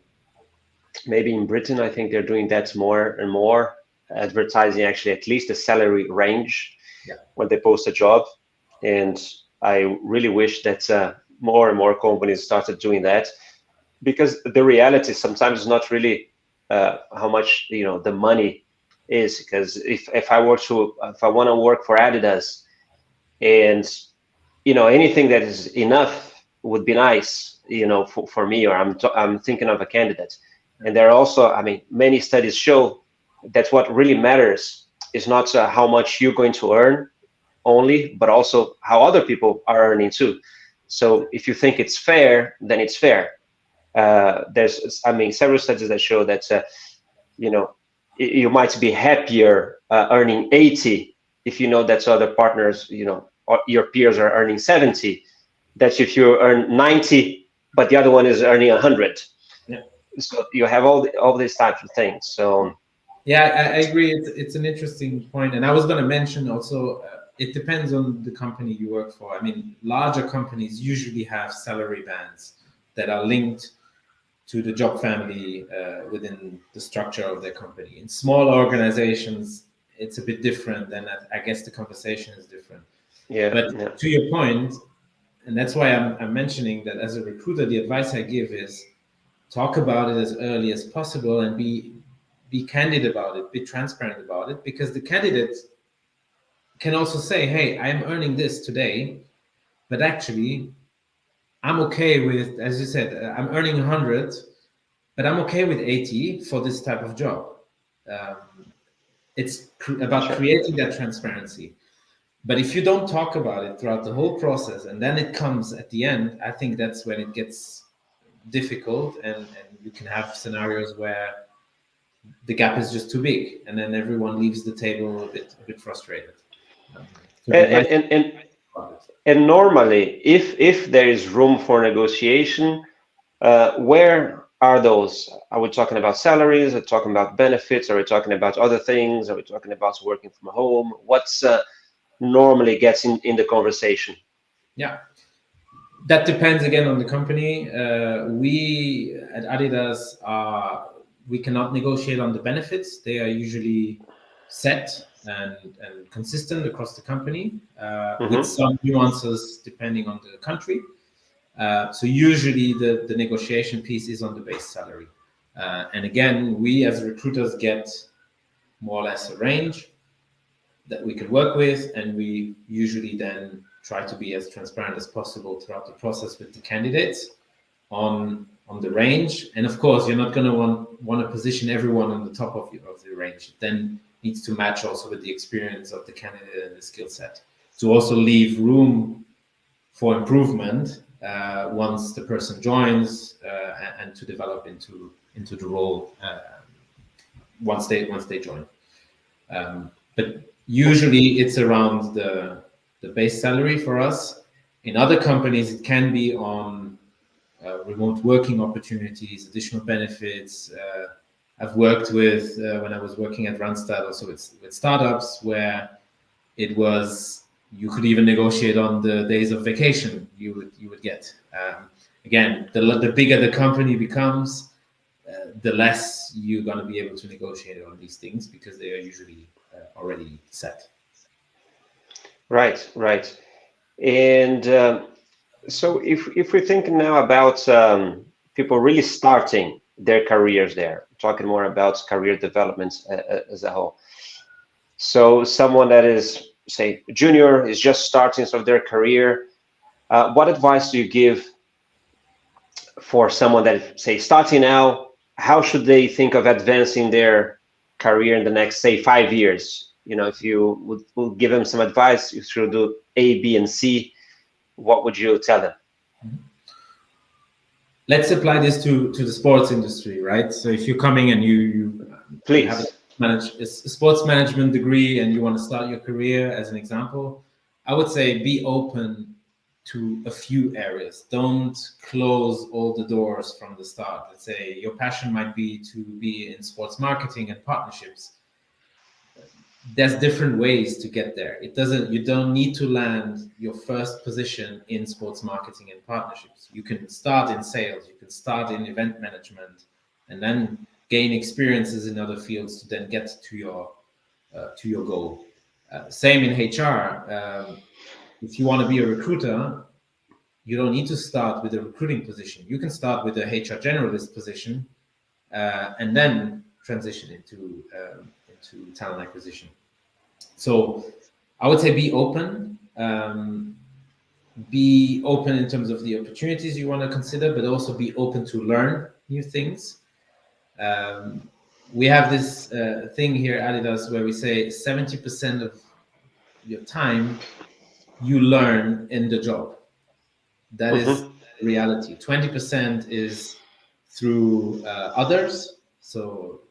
maybe in Britain, I think they're doing that more and more, advertising actually at least a salary range when they post a job. And I really wish that more and more companies started doing that, because the reality sometimes is not really how much the money is. Because if I want to work for Adidas, and anything that is enough would be nice, for me, or I'm thinking of a candidate. And there are also, I mean, many studies show that what really matters is not how much you're going to earn only, but also how other people are earning too. So if you think it's fair, then it's fair. There's, I mean, several studies that show that, you might be happier earning 80 if you know that other partners, or your peers are earning 70. That's if you earn 90, but the other one is earning 100. Yeah. So you have all these types of things. So yeah, I agree. It's an interesting point, and I was going to mention also. It depends on the company you work for. I mean, larger companies usually have salary bands that are linked to the job family within the structure of their company. In small organizations, it's a bit different. Then I guess the conversation is different. yeah. But to your point, and that's why I'm mentioning that as a recruiter, the advice I give is talk about it as early as possible and be candid about it, be transparent about it, because the candidate can also say, hey, I'm earning this today, but actually I'm okay with, as you said, I'm earning 100, but I'm okay with 80 for this type of job. It's about creating that transparency. But if you don't talk about it throughout the whole process and then it comes at the end, I think that's when it gets difficult, and you can have scenarios where the gap is just too big, and then everyone leaves the table a bit frustrated. So and normally, if there is room for negotiation, where are those? Are we talking about salaries? Are we talking about benefits? Are we talking about other things? Are we talking about working from home? What's normally gets in the conversation? Yeah, that depends again on the company. We at Adidas we cannot negotiate on the benefits. They are usually set and consistent across the company, with some nuances depending on the country. So usually the negotiation piece is on the base salary. And again, we as recruiters get more or less a range that we could work with, and we usually then try to be as transparent as possible throughout the process with the candidates on the range. And of course, you're not going to want to position everyone on the top of the range. It then needs to match also with the experience of the candidate and the skill set, to also leave room for improvement once the person joins, and to develop into the role once they join. But usually it's around the base salary for us. In other companies, it can be on remote working opportunities, additional benefits. I've worked with, when I was working at Randstad, also with startups, where it was, you could even negotiate on the days of vacation you would get. Again, the bigger the company becomes, the less you're going to be able to negotiate on these things, because they are usually already set. Right. And so if we're thinking now about people really starting their careers there, talking more about career development as a whole. So someone that is, say, junior, is just starting of their career, what advice do you give for someone that, say, starting now? How should they think of advancing their career in the next, say, 5 years? If you would give them some advice, you should do A, B, and C. What would you tell them? Let's apply this to the sports industry, right? So if you're coming and you have a sports management degree and you want to start your career, as an example, I would say be open to a few areas. Don't close all the doors from the start. Let's say your passion might be to be in sports marketing and partnerships. There's different ways to get there. You don't need to land your first position in sports marketing and partnerships. You can start in sales, you can start in event management, and then gain experiences in other fields to then get to your goal. Same in HR. If you want to be a recruiter, you don't need to start with a recruiting position. You can start with a HR generalist position, and then transition into talent acquisition. So I would say be open. be open in terms of the opportunities you want to consider, but also be open to learn new things. We have this thing here at Adidas where we say 70% of your time you learn in the job. That is reality. 20% is through others, so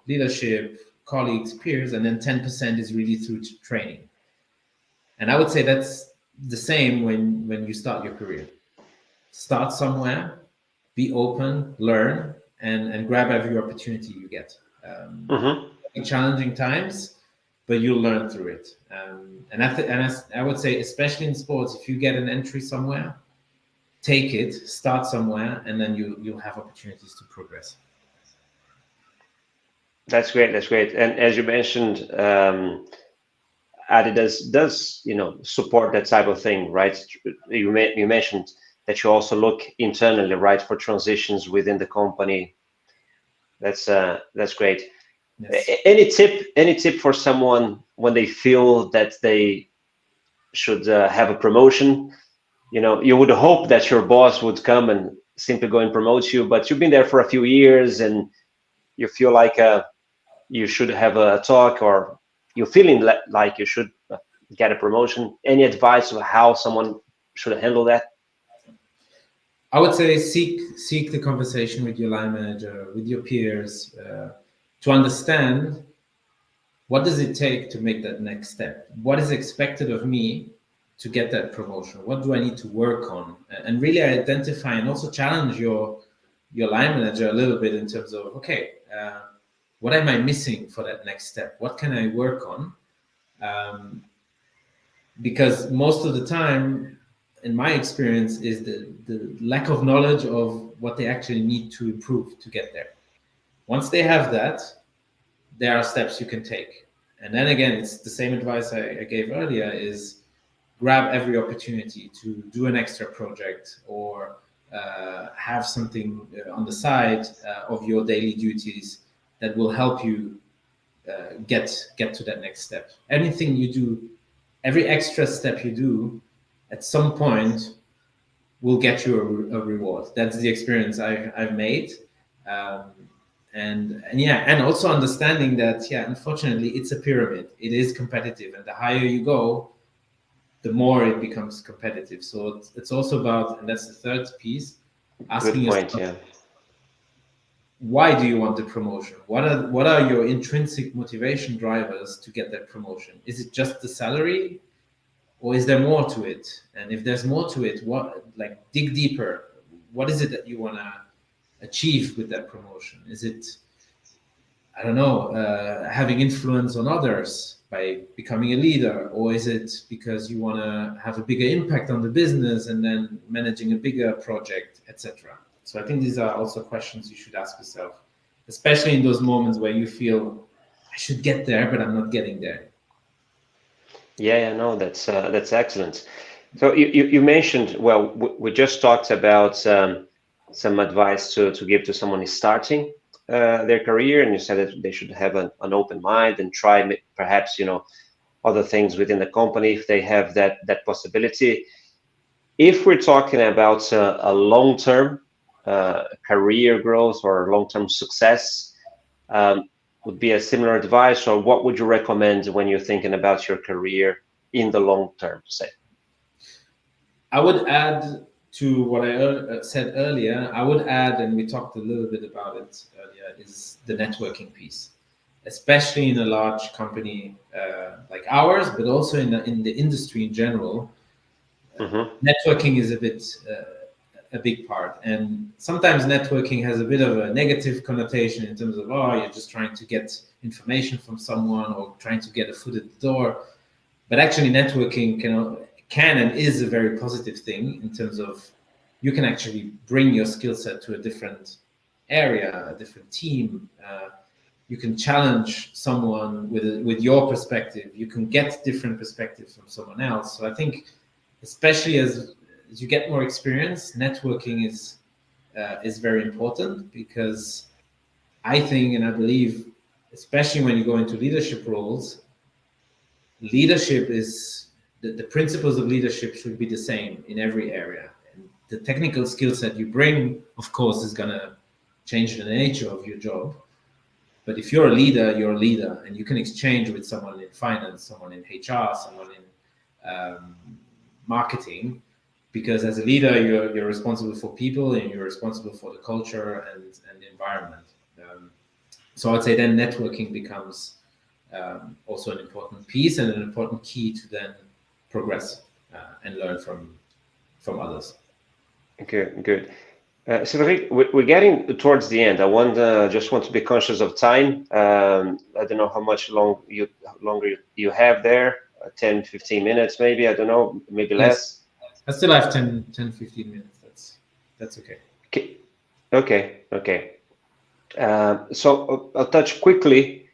leadership, colleagues, peers, and then 10% is really through training. And I would say that's the same when you start your career. Start somewhere, be open, learn, and grab every opportunity you get. Challenging times, but you'll learn through it. And I would say, especially in sports, if you get an entry somewhere, take it, start somewhere, and then you'll have opportunities to progress. That's great. That's great. And as you mentioned, Adidas does, support that type of thing, right? You mentioned that you also look internally, right, for transitions within the company. That's great. Yes. Any tip for someone when they feel that they should have a promotion? You would hope that your boss would come and simply go and promote you, but you've been there for a few years and you feel like you should have a talk, or you're feeling like you should get a promotion. Any advice on how someone should handle that? I would say seek the conversation with your line manager, with your peers, to understand what does it take to make that next step. What is expected of me to get that promotion? What do I need to work on? And really identify and also challenge your line manager a little bit in terms of, okay, what am I missing for that next step? What can I work on? Because most of the time, in my experience, is the lack of knowledge of what they actually need to improve to get there. Once they have that, there are steps you can take. And then again, it's the same advice I gave earlier, is grab every opportunity to do an extra project or have something on the side of your daily duties that will help you get to that next step. Anything you do, every extra step you do, at some point will get you a reward. That's the experience I've made. And also understanding that, unfortunately, it's a pyramid. It is competitive, and the higher you go, the more it becomes competitive. So it's also about, and that's the third piece, asking yourself, why do you want the promotion? What are your intrinsic motivation drivers to get that promotion? Is it just the salary, or is there more to it? And if there's more to it, dig deeper. What is it that you want to achieve with that promotion? Is it, I don't know, having influence on others by becoming a leader, or is it because you want to have a bigger impact on the business and then managing a bigger project, etc.? So I think these are also questions you should ask yourself, especially in those moments where you feel, I should get there, but I'm not getting there. No, that's excellent. So you mentioned, well, we just talked about some advice to give to someone who's starting their career, and you said that they should have an open mind and try perhaps other things within the company if they have that possibility. If we're talking about a long-term career growth or long-term success, would be a similar advice, or what would you recommend when you're thinking about your career in the long term, say? I would add to what I said earlier, and we talked a little bit about it earlier, is the networking piece, especially in a large company like ours, but also in the industry in general. Networking is a big part, and sometimes networking has a bit of a negative connotation in terms of, you're just trying to get information from someone or trying to get a foot at the door. But actually, networking can and is a very positive thing in terms of you can actually bring your skill set to a different area, a different team. You can challenge someone with your perspective. You can get different perspectives from someone else. So I think, especially as you get more experience, networking is very important, because I think and I believe, especially when you go into leadership roles, leadership is the principles of leadership should be the same in every area. And the technical skill set you bring, of course, is going to change the nature of your job. But if you're a leader, and you can exchange with someone in finance, someone in HR, someone in marketing, because as a leader, you're responsible for people and you're responsible for the culture and the environment. So I'd say then networking becomes also an important piece and an important key to then progress and learn from others. Good. Cédric, we're getting towards the end. I just want to be conscious of time. I don't know how much longer you have there. 10, 15 minutes, maybe. I don't know, maybe less. I still have 10, 15 minutes. That's okay. Okay. So I'll touch quickly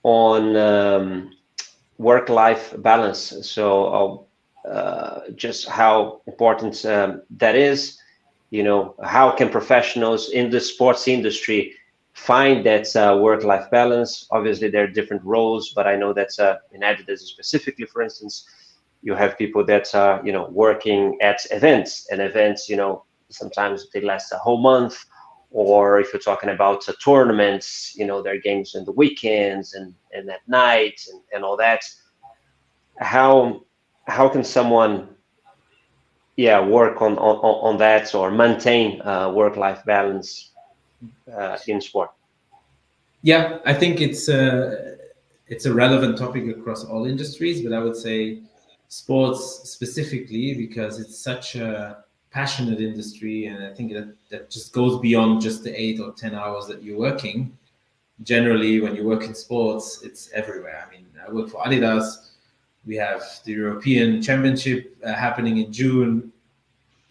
on work-life balance. So just how important that is. How can professionals in the sports industry find that work-life balance? Obviously, there are different roles, but I know that in Adidas specifically, for instance, you have people that are, working at events, and events, sometimes they last a whole month. Or if you're talking about tournaments, there are games on the weekends and at night and all that. How can someone work on that or maintain work-life balance in sport? Yeah, I think it's a relevant topic across all industries, but I would say sports specifically, because it's such a passionate industry, and I think that just goes beyond just the 8 or 10 hours that you're working. Generally, when you work in sports, it's everywhere. I mean, I work for Adidas. We have the European Championship happening in June.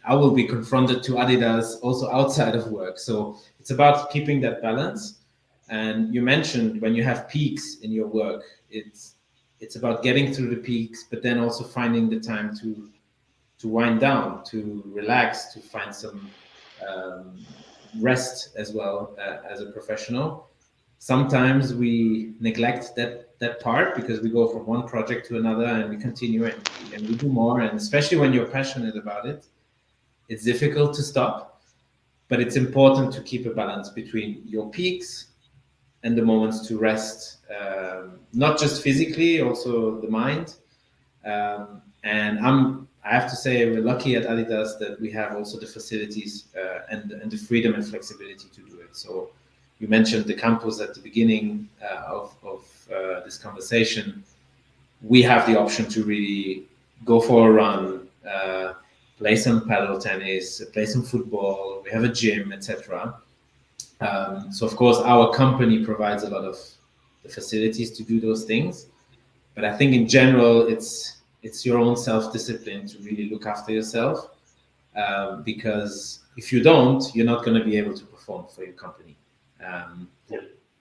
I will be confronted to Adidas also outside of work. So it's about keeping that balance. And you mentioned when you have peaks in your work, it's about getting through the peaks, but then also finding the time to wind down, to relax, to find some rest as well as a professional. Sometimes we neglect that part because we go from one project to another and we continue and we do more. And especially when you're passionate about it, it's difficult to stop, but it's important to keep a balance between your peaks and the moments to rest, not just physically, also the mind. And I have to say, we're lucky at Adidas that we have also the facilities and the freedom and flexibility to do it. So you mentioned the campus at the beginning of this conversation. We have the option to really go for a run, play some paddle tennis, play some football. We have a gym, etc. So of course, our company provides a lot of the facilities to do those things. But I think in general, it's your own self-discipline to really look after yourself, because if you don't, you're not going to be able to perform for your company.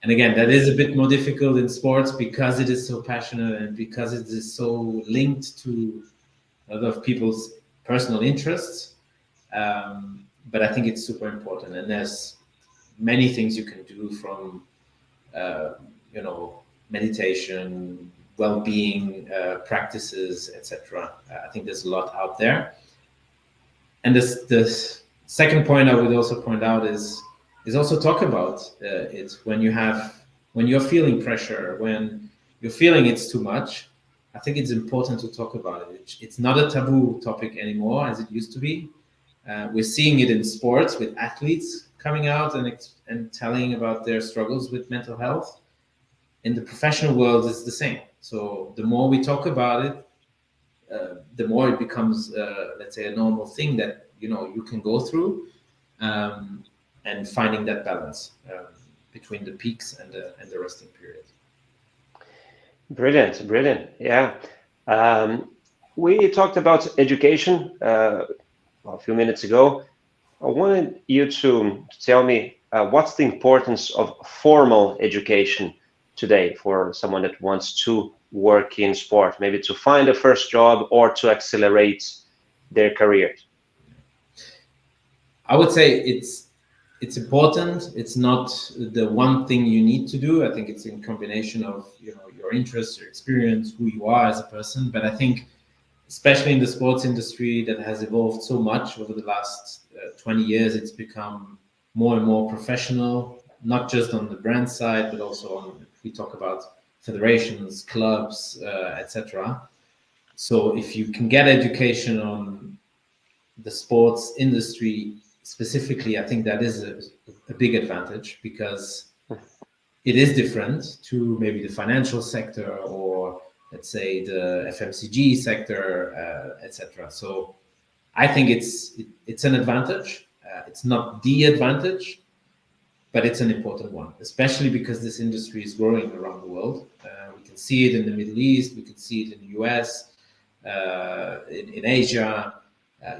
And again, that is a bit more difficult in sports because it is so passionate and because it is so linked to a lot of people's personal interests. But I think it's super important, and there's many things you can do from, meditation, well-being practices, etc. I think there's a lot out there. And this second point I would also point out is also talk about it when you're feeling pressure, when you're feeling it's too much. I think it's important to talk about it. It's not a taboo topic anymore as it used to be. We're seeing it in sports with athletes coming out and telling about their struggles with mental health. In the professional world, it's the same. So the more we talk about it, the more it becomes, let's say, a normal thing that you can go through, and finding that balance between the peaks and the resting period. Brilliant. Yeah. We talked about education a few minutes ago. I wanted you to tell me what's the importance of formal education today for someone that wants to work in sport, maybe to find a first job or to accelerate their career. I would say it's important. It's not the one thing you need to do. I think it's in combination of your interests, your experience, who you are as a person. But I think especially in the sports industry that has evolved so much over the last 20 years. It's become more and more professional, not just on the brand side, but also on, if we talk about federations, clubs, etc. So if you can get education on the sports industry specifically, I think that is a big advantage, because it is different to maybe the financial sector, or let's say the FMCG sector, etc. So I think it's an advantage. It's not the advantage, but it's an important one, especially because this industry is growing around the world. We can see it in the Middle East, we can see it in the US, in Asia,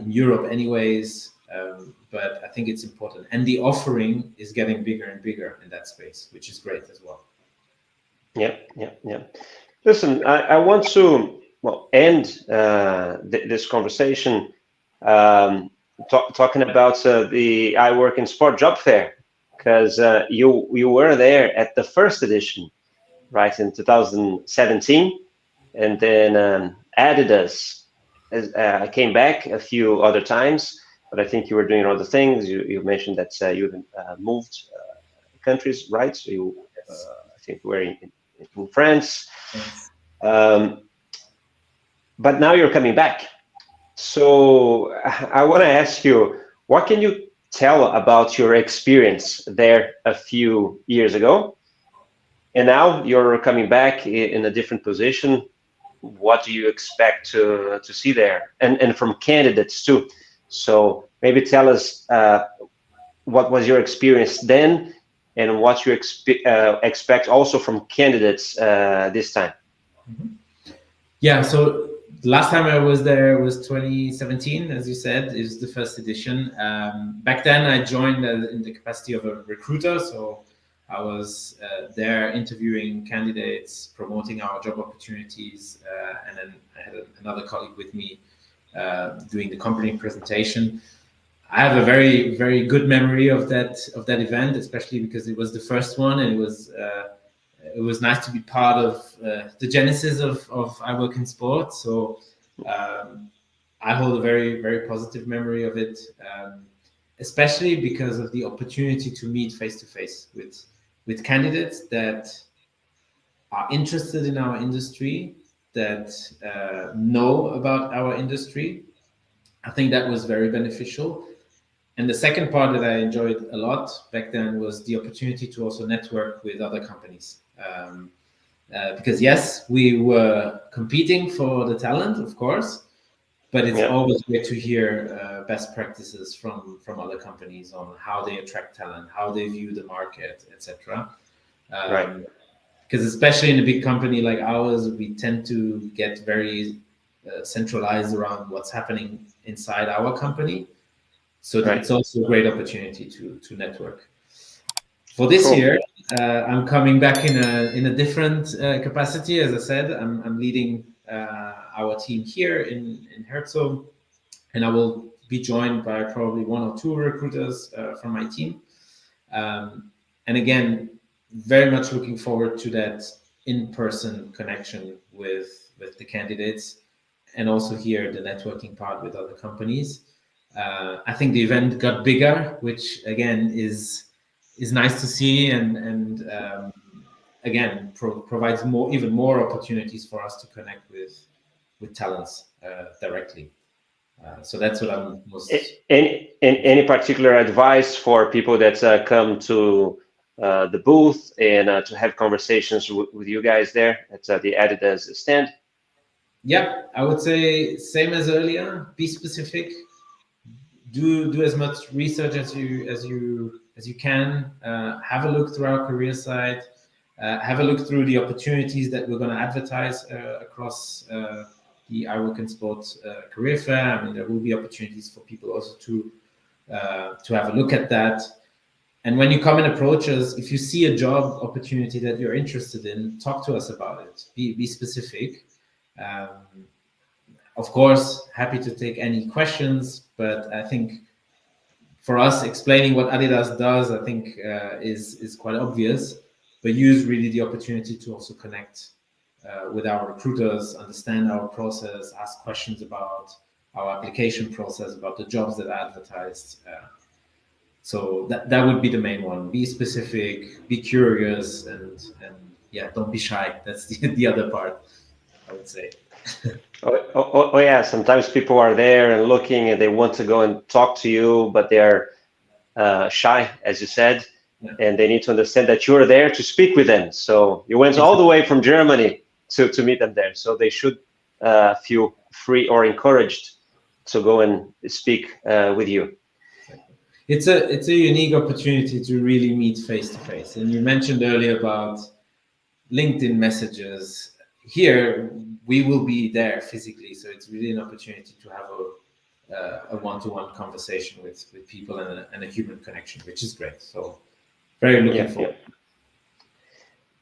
in Europe anyways. But I think it's important. And the offering is getting bigger and bigger in that space, which is great as well. Yeah. Listen, I want to end this conversation talking about the iWorkinSport job fair, because you were there at the first edition, right, in 2017, and then Adidas came back a few other times, but I think you were doing other things. You mentioned that you moved countries, right? So you, I think, were in France. Yes. But now you're coming back. So I want to ask you, what can you tell about your experience there a few years ago? And now you're coming back in a different position. What do you expect to see there? And from candidates too. So maybe tell us what was your experience then, and what you expect also from candidates this time. Yeah, so last time I was there was 2017, as you said, is the first edition. Back then I joined in the capacity of a recruiter, so I was there interviewing candidates, promoting our job opportunities, and then I had another colleague with me doing the company presentation. I have a very, very good memory of that event, especially because it was the first one, and it was nice to be part of the genesis of iWorkinSport. So I hold a very, very positive memory of it, especially because of the opportunity to meet face to face with candidates that are interested in our industry, that know about our industry. I think that was very beneficial. And the second part that I enjoyed a lot back then was the opportunity to also network with other companies. Because yes, we were competing for the talent, of course, but it's always great to hear best practices from other companies on how they attract talent, how they view the market, etc. Right. Because especially in a big company like ours, we tend to get very centralized around what's happening inside our company. So it's also a great opportunity to network. For this year, I'm coming back in a different capacity. As I said, I'm leading our team here in Herzog, and I will be joined by probably one or two recruiters from my team. And again, very much looking forward to that in-person connection with the candidates, and also here the networking part with other companies. I think the event got bigger, which again is nice to see, and again provides even more opportunities for us to connect with talents directly. So that's what I'm most. Any particular advice for people that come to the booth and to have conversations with you guys there at the Adidas stand? Yeah, I would say same as earlier. Be specific. Do as much research as you can. Have a look through our career site. Have a look through the opportunities that we're going to advertise across the iWorkinSport career fair. I mean, there will be opportunities for people also to have a look at that. And when you come and approach us, if you see a job opportunity that you're interested in, talk to us about it. Be specific. Of course, happy to take any questions, but I think for us, explaining what Adidas does, I think is quite obvious, but use really the opportunity to also connect with our recruiters, understand our process, ask questions about our application process, about the jobs that are advertised. So that would be the main one. Be specific, be curious, and yeah, don't be shy. That's the other part, I would say. Oh, yeah, sometimes people are there and looking and they want to go and talk to you, but they're shy, as you said, and they need to understand that you're there to speak with them. So you went all the way from Germany to meet them there. So they should feel free or encouraged to go and speak with you. It's a unique opportunity to really meet face to face. And you mentioned earlier about LinkedIn messages. Here we will be there physically, so it's really an opportunity to have a one-to-one conversation with people and a human connection, which is great. So very looking forward. Yeah.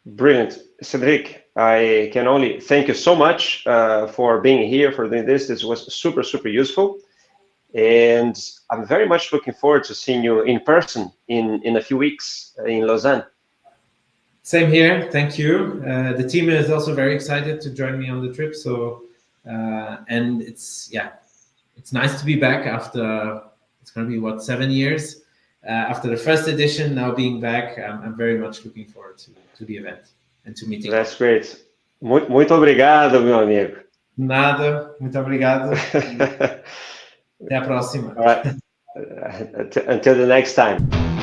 Brilliant. Cedric, I can only thank you so much for being here, for doing this. This was super, super useful. And I'm very much looking forward to seeing you in person in a few weeks in Lausanne. Same here. Thank you. The team is also very excited to join me on the trip. So, and it's nice to be back after, it's going to be 7 years after the first edition. Now being back, I'm very much looking forward to the event and to meeting. That's great. Muito obrigado, meu amigo. Nada. Muito obrigado. Até a próxima. All right. Until the next time.